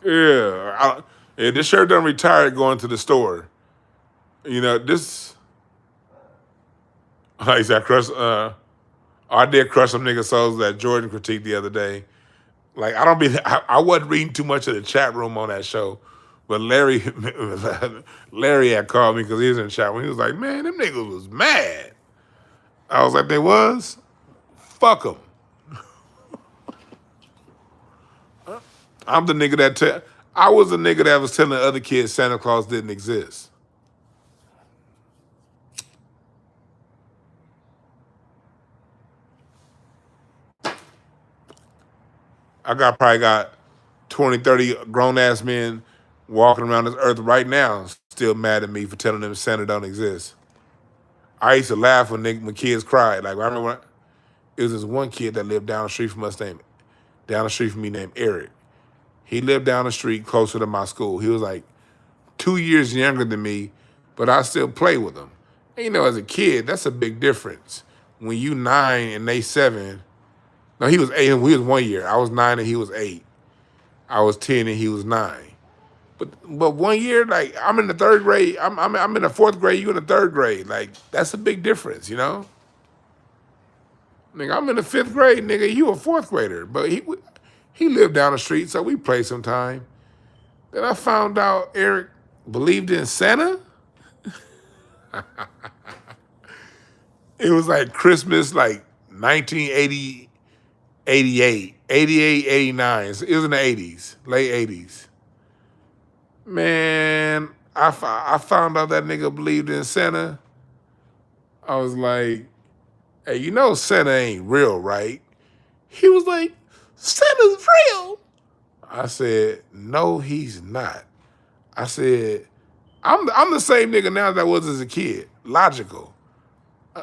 Yeah, this shirt done retired going to the store. You know, this, like I said, I did crush some nigga souls that Jordan critiqued the other day. Like, I wasn't reading too much of the chat room on that show, but Larry had called me because he was in the chat room. He was like, man, them niggas was mad. I was like, they was? Fuck them. I'm the nigga I was the nigga that was telling other kids Santa Claus didn't exist. Probably got 20, 30 grown-ass men walking around this earth right now still mad at me for telling them Santa don't exist. I used to laugh when kids cried. Like, I remember it was this one kid that lived down the street from me named Eric. He lived down the street closer to my school. He was like 2 years younger than me, but I still play with him. And, you know, as a kid, that's a big difference. When you 9 and they 7, no, he was 8 and we was 1 year. I was 9 and he was 8. I was 10 and he was 9. But 1 year, like, I'm in the 3rd grade. I'm in the 4th grade. You in the 3rd grade. Like, that's a big difference, you know. Nigga, I'm in the 5th grade. Nigga, you a 4th grader. But he lived down the street, so we played sometime. Then I found out Eric believed in Santa. It was like Christmas, like 1980, 88, 89. It was in the 80s, late 80s. Man, I found out that nigga believed in Santa. I was like, hey, you know Santa ain't real, right? He was like, Santa's real. I said, no, he's not. I said, I'm the same nigga now that I was as a kid. Logical.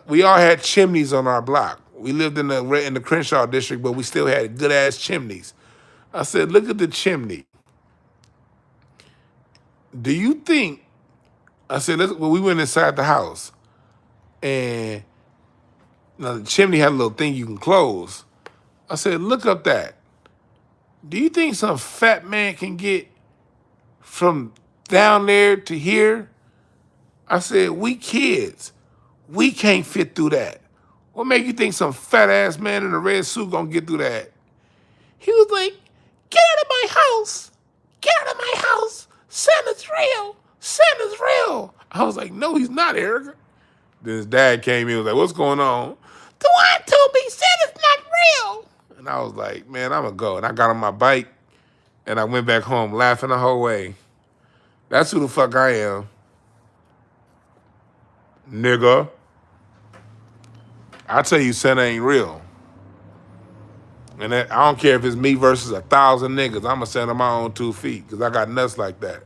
We all had chimneys on our block. We lived in the Crenshaw district, but we still had good ass chimneys. I said, look at the chimney. Do you think? I said, we went inside the house, and the chimney had a little thing you can close. I said, look up that. Do you think some fat man can get from down there to here? I said, we kids. We can't fit through that. What make you think some fat ass man in a red suit gonna get through that? He was like, get out of my house. Get out of my house. Santa's real. Santa's real. I was like, no, he's not, Eric. Then his dad came in and was like, what's going on? Dwann told me Santa's not real. And I was like, man, I'm gonna go. And I got on my bike and I went back home laughing the whole way. That's who the fuck I am. Nigga. I tell you, Santa ain't real. And I don't care if it's me versus 1,000 niggas. I'm going to stand on my own 2 feet because I got nuts like that.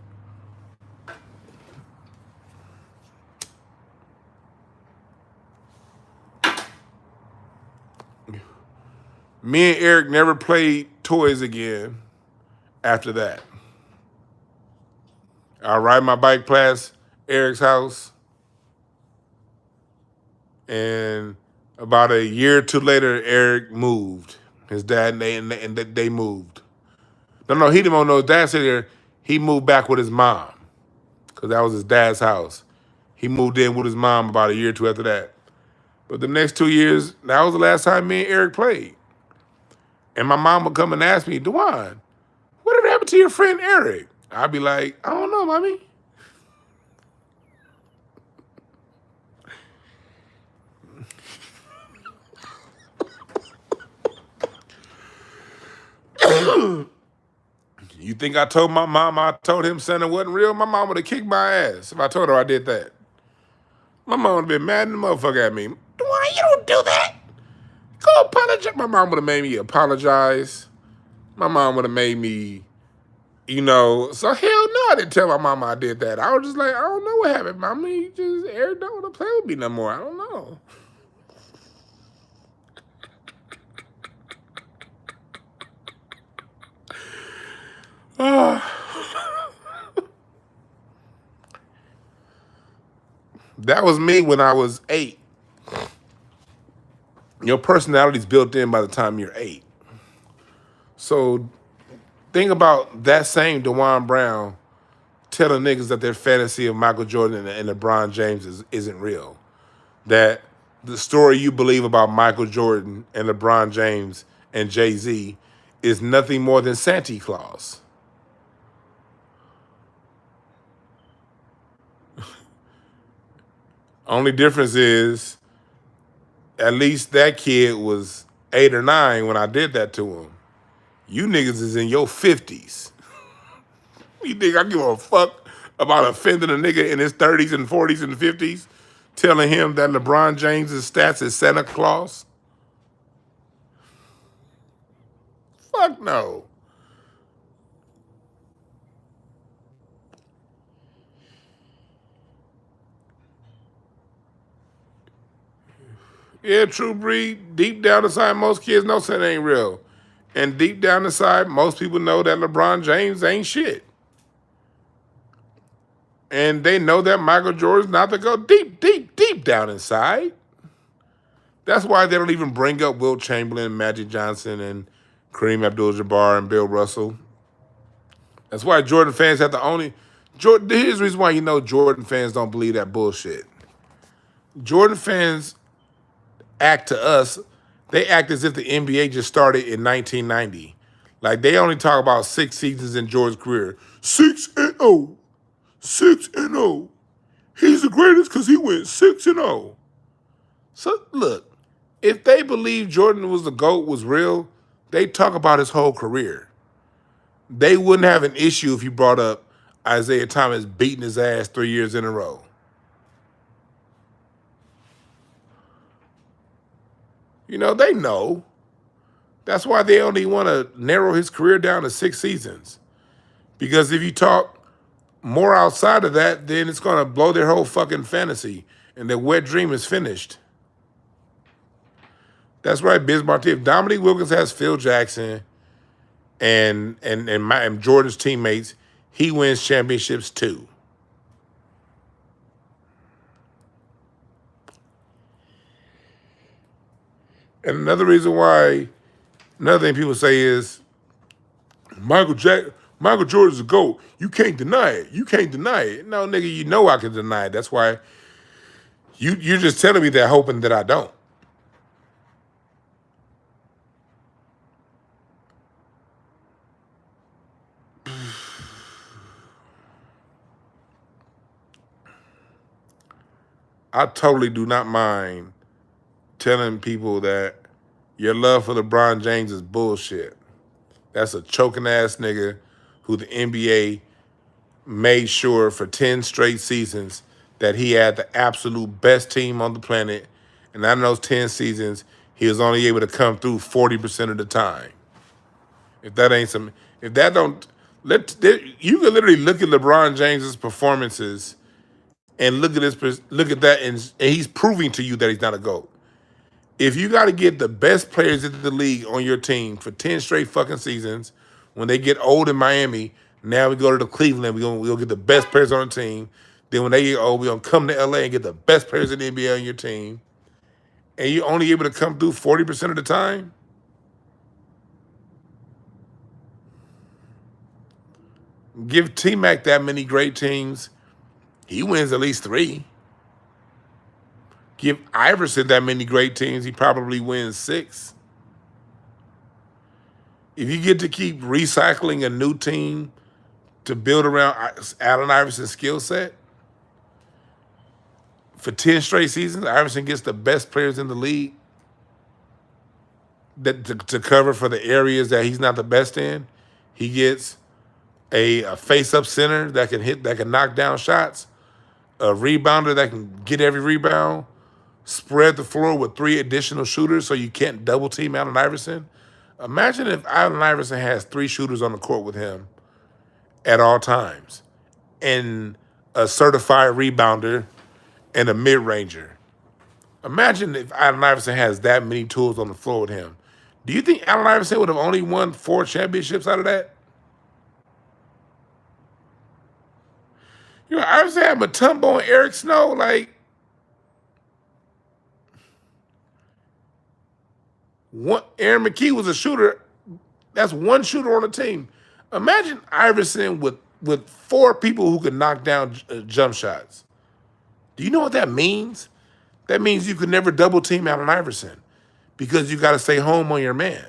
Me and Eric never played toys again after that. I ride my bike past Eric's house, and about a year or two later, Eric moved. His dad and they moved. No, he didn't know his dad stayed there. He moved back with his mom because that was his dad's house. He moved in with his mom about a year or two after that. But the next 2 years, that was the last time me and Eric played. And my mom would come and ask me, Dwann, whatever happened to your friend Eric? I'd be like, I don't know, mommy. You think I told my mom I told him Santa wasn't real? My mom would have kicked my ass if I told her I did that. My mom would have been mad in the motherfucker at me. Why you don't do that? Go apologize. My mom would have made me apologize. My mom would have made me, so hell no, I didn't tell my mama I did that. I was just like, I don't know what happened, mommy. Eric don't want to play with me no more. I don't know. That was me when I was 8. Your personality's built in by the time you're 8. So think about that same DwannBrown telling niggas that their fantasy of Michael Jordan and LeBron James isn't real. That the story you believe about Michael Jordan and LeBron James and Jay-Z is nothing more than Santa Claus. Only difference is, at least that kid was 8 or 9 when I did that to him. You niggas is in your 50s. You think I give a fuck about offending a nigga in his 30s and 40s and 50s, telling him that LeBron James's stats is Santa Claus? Fuck no. Yeah, True Breed, deep down inside, most kids know Santa ain't real. And deep down inside, most people know that LeBron James ain't shit. And they know that Michael Jordan's not to go deep, deep, deep down inside. That's why they don't even bring up Wilt Chamberlain, Magic Johnson, and Kareem Abdul-Jabbar and Bill Russell. That's why Jordan fans have to only... Here's the reason why you know Jordan fans don't believe that bullshit. Jordan fans act to us, they act as if the NBA just started in 1990. Like, they only talk about 6 seasons in Jordan's career. 6-0. 6-0. He's the greatest because he went 6-0. So, look, if they believe Jordan was the GOAT, was real, they talk about his whole career. They wouldn't have an issue if you brought up Isaiah Thomas beating his ass 3 years in a row. You know, they know. That's why they only want to narrow his career down to 6 seasons. Because if you talk more outside of that, then it's going to blow their whole fucking fantasy. And their wet dream is finished. That's right, Biz Martin. If Dominique Wilkins has Phil Jackson and Jordan's teammates, he wins championships too. And another thing people say is, Michael Jordan's a GOAT. You can't deny it. You can't deny it. No, nigga, you know I can deny it. That's why you're just telling me that hoping that I don't. I totally do not mind telling people that your love for LeBron James is bullshit. That's a choking ass nigga who the NBA made sure for 10 straight seasons that he had the absolute best team on the planet. And out of those 10 seasons, he was only able to come through 40% of the time. If that don't, you can literally look at LeBron James's performances and look at that, and he's proving to you that he's not a GOAT. If you got to get the best players in the league on your team for 10 straight fucking seasons, when they get old in Miami, now we go to the Cleveland, we'll get the best players on the team. Then when they get old, we're going to come to LA and get the best players in the NBA on your team. And you're only able to come through 40% of the time? Give T-Mac that many great teams, he wins at least 3. Give Iverson that many great teams, he probably wins 6. If you get to keep recycling a new team to build around Allen Iverson's skill set, for 10 straight seasons, Iverson gets the best players in the league to cover for the areas that he's not the best in. He gets a face-up center that can knock down shots, a rebounder that can get every rebound, spread the floor with 3 additional shooters so you can't double team Allen Iverson. Imagine if Allen Iverson has 3 shooters on the court with him at all times, and a certified rebounder and a mid-ranger. Imagine if Allen Iverson has that many tools on the floor with him. Do you think Allen Iverson would have only won 4 championships out of that? You know, Iverson had Mutombo and Eric Snow, like, Aaron McKee was a shooter. That's 1 shooter on the team. Imagine Iverson with with 4 people who can knock down jump shots. Do you know what that means? That means you could never double team Allen Iverson because you got to stay home on your man.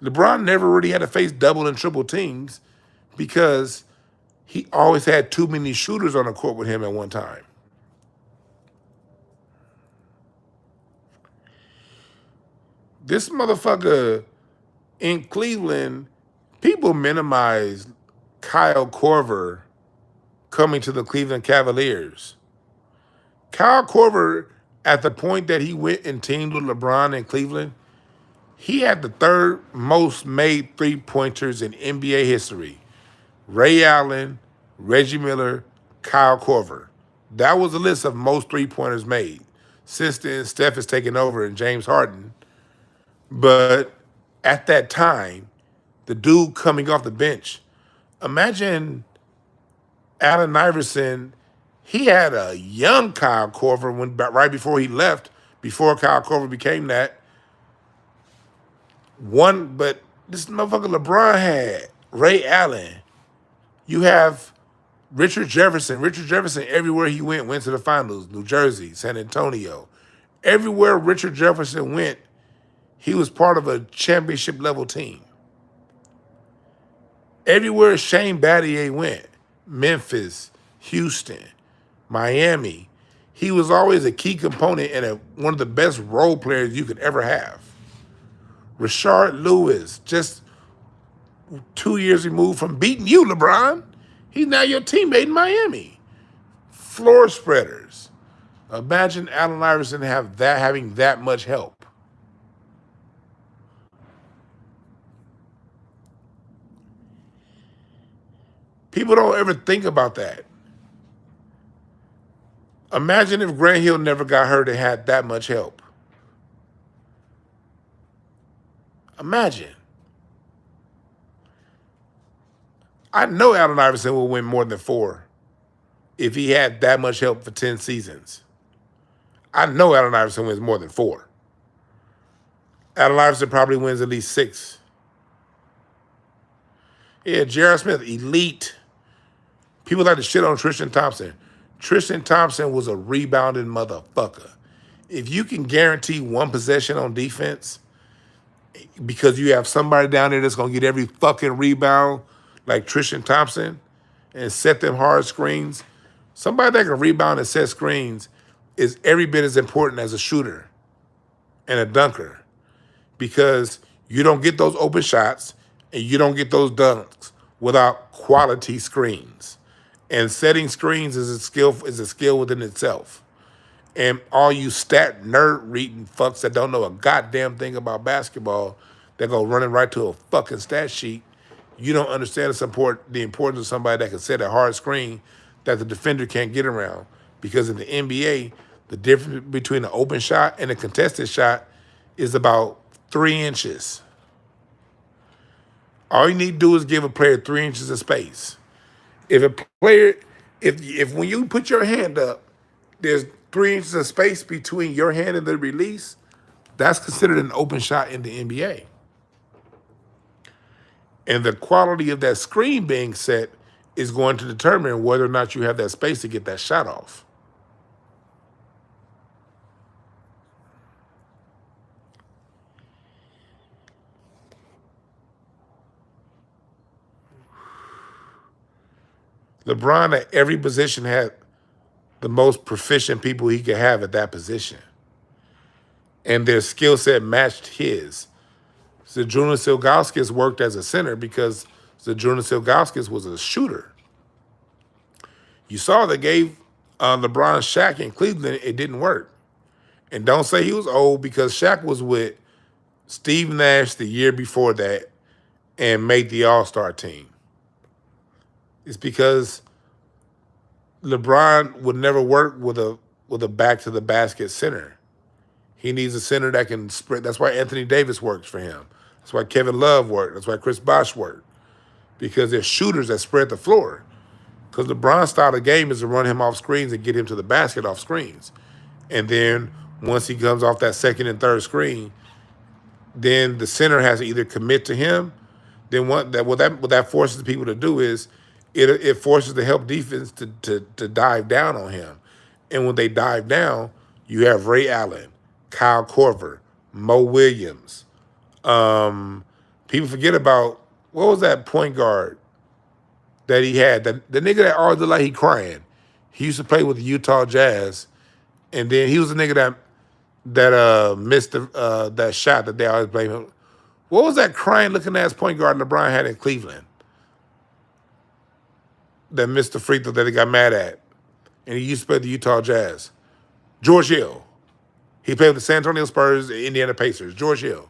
LeBron never really had to face double and triple teams because he always had too many shooters on the court with him at one time. This motherfucker in Cleveland, people minimize Kyle Korver coming to the Cleveland Cavaliers. Kyle Korver, at the point that he went and teamed with LeBron in Cleveland, he had the 3rd most made three-pointers in NBA history. Ray Allen, Reggie Miller, Kyle Korver. That was a list of most three-pointers made. Since then, Steph has taken over and James Harden. But at that time, the dude coming off the bench, imagine Allen Iverson. He had a young Kyle Korver right before he left, before Kyle Korver became that. But this motherfucker LeBron had Ray Allen. You have Richard Jefferson. Richard Jefferson, everywhere he went to the finals. New Jersey, San Antonio. Everywhere Richard Jefferson went, he was part of a championship level team. Everywhere Shane Battier went, Memphis, Houston, Miami, he was always a key component and one of the best role players you could ever have. Rashard Lewis, just 2 years removed from beating you, LeBron. He's now your teammate in Miami. Floor spreaders. Imagine Allen Iverson having that much help. People don't ever think about that. Imagine if Grant Hill never got hurt and had that much help. Imagine. I know Allen Iverson will win more than 4 if he had that much help for 10 seasons. I know Allen Iverson wins more than 4. Allen Iverson probably wins at least 6. Yeah, J.R. Smith, elite. People like to shit on Tristan Thompson. Tristan Thompson was a rebounding motherfucker. If you can guarantee 1 possession on defense, because you have somebody down there that's going to get every fucking rebound like Tristan Thompson and set them hard screens, somebody that can rebound and set screens is every bit as important as a shooter and a dunker, because you don't get those open shots and you don't get those dunks without quality screens. And setting screens is a skill within itself. And all you stat nerd reading fucks that don't know a goddamn thing about basketball, that go running right to a fucking stat sheet, you don't understand the importance of somebody that can set a hard screen that the defender can't get around. Because in the NBA, the difference between an open shot and a contested shot is about 3 inches. All you need to do is give a player 3 inches of space. If a player, if when you put your hand up, there's 3 inches of space between your hand and the release, that's considered an open shot in the NBA. And the quality of that screen being set is going to determine whether or not you have that space to get that shot off. LeBron at every position had the most proficient people he could have at that position. And their skill set matched his. Zydrunas Ilgauskas worked as a center because Zydrunas Ilgauskas was a shooter. You saw they gave LeBron Shaq in Cleveland, it didn't work. And don't say he was old, because Shaq was with Steve Nash the year before that and made the All-Star team. It's because LeBron would never work with a back to the basket center. He needs a center that can spread. That's why Anthony Davis works for him. That's why Kevin Love worked. That's why Chris Bosh worked. Because they're shooters that spread the floor. Because LeBron's style of game is to run him off screens and get him to the basket off screens. And then once he comes off that second and third screen, then the center has to either commit to him. Then what that forces people to do is, it forces the help defense to dive down on him. And when they dive down, you have Ray Allen, Kyle Korver, Mo Williams. People forget about, what was that point guard that he had? The nigga that always looked like he crying. He used to play with the Utah Jazz, and then he was the nigga that missed that shot that they always blame him. What was that crying looking ass point guard LeBron had in Cleveland that missed the free throw that he got mad at? And he used to play with the Utah Jazz. George Hill. He played with the San Antonio Spurs, the Indiana Pacers. George Hill.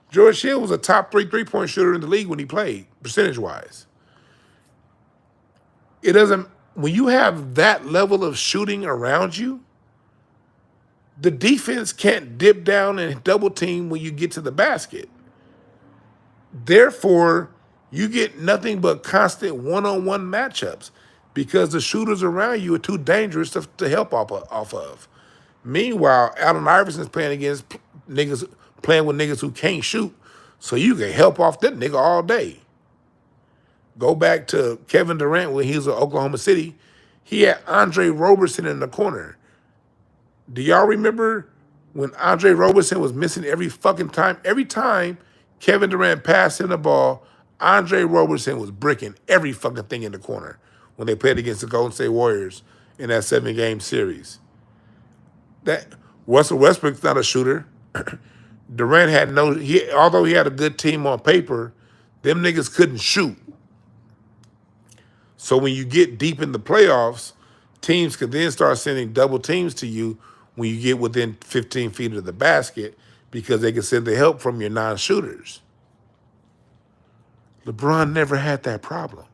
George Hill was a top 3 3-point shooter in the league when he played, percentage-wise. It doesn't, when you have that level of shooting around you, the defense can't dip down and double team when you get to the basket. Therefore, you get nothing but constant one-on-one matchups because the shooters around you are too dangerous to help off of. Meanwhile, Allen Iverson's playing against niggas, playing with niggas who can't shoot, so you can help off that nigga all day. Go back to Kevin Durant when he was at Oklahoma City. He had Andre Roberson in the corner. Do y'all remember when Andre Roberson was missing every fucking time? Every time Kevin Durant passed him the ball, Andre Roberson was bricking every fucking thing in the corner when they played against the Golden State Warriors in that 7-game series. That Russell Westbrook's not a shooter. Durant had although he had a good team on paper, them niggas couldn't shoot. So when you get deep in the playoffs, teams could then start sending double teams to you when you get within 15 feet of the basket because they can send the help from your non-shooters. LeBron never had that problem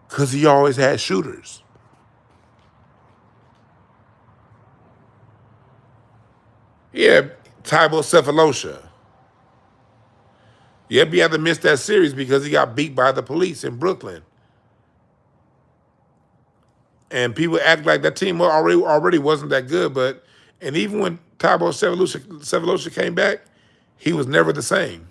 because he always had shooters. Yeah, Tybo Cephalosha. Yep, he had to miss that series because he got beat by the police in Brooklyn. And people act like that team already wasn't that good, and even when Tybo Cephalosha came back, he was never the same.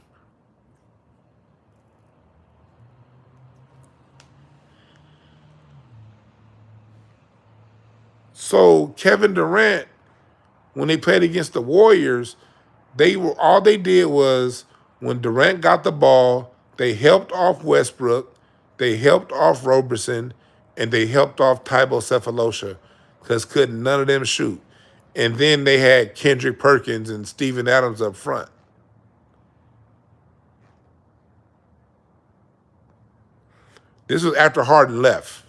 So Kevin Durant, when they played against the Warriors, all they did was when Durant got the ball, they helped off Westbrook, they helped off Roberson, and they helped off Tybo Cephalosha because couldn't none of them shoot. And then they had Kendrick Perkins and Steven Adams up front. This was after Harden left.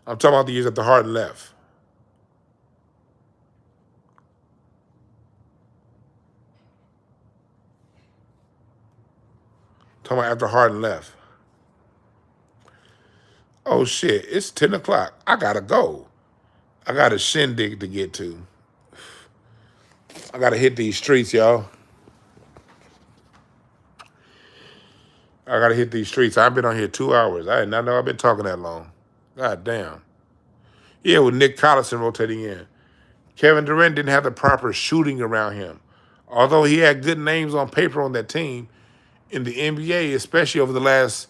I'm talking about the years after Harden left. Talking about after Harden left. Oh shit, it's 10 o'clock. I gotta go. I got a shindig to get to. I gotta hit these streets, y'all. I gotta hit these streets. I've been on here 2 hours. I did not know I've been talking that long. God damn. Yeah, with Nick Collison rotating in. Kevin Durant didn't have the proper shooting around him. Although he had good names on paper on that team, in the NBA, especially over the last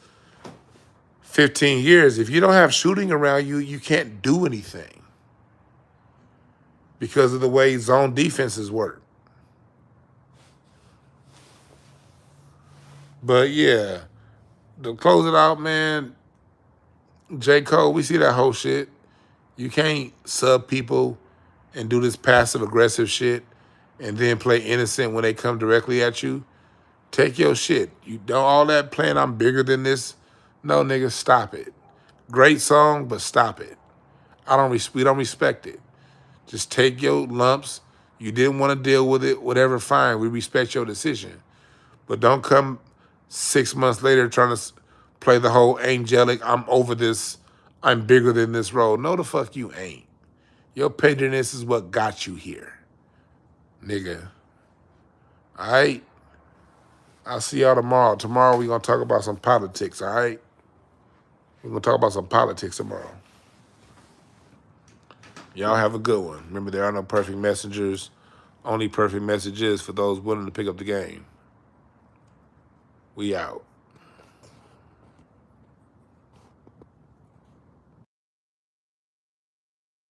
15 years, if you don't have shooting around you, you can't do anything because of the way zone defenses work. But yeah, to close it out, man, J. Cole, we see that whole shit. You can't sub people and do this passive aggressive shit and then play innocent when they come directly at you. Take your shit. You don't all that playing I'm bigger than this. No, nigga, stop it. Great song, but stop it. We don't respect it. Just take your lumps. You didn't want to deal with it, whatever, fine. We respect your decision. But don't come 6 months later trying to play the whole angelic, I'm over this, I'm bigger than this role. No, the fuck you ain't. Your pettiness is what got you here, nigga. All right? I'll see y'all tomorrow. Tomorrow we're going to talk about some politics, all right? We're going to talk about some politics tomorrow. Y'all have a good one. Remember, there are no perfect messengers, only perfect messages for those willing to pick up the game. We out.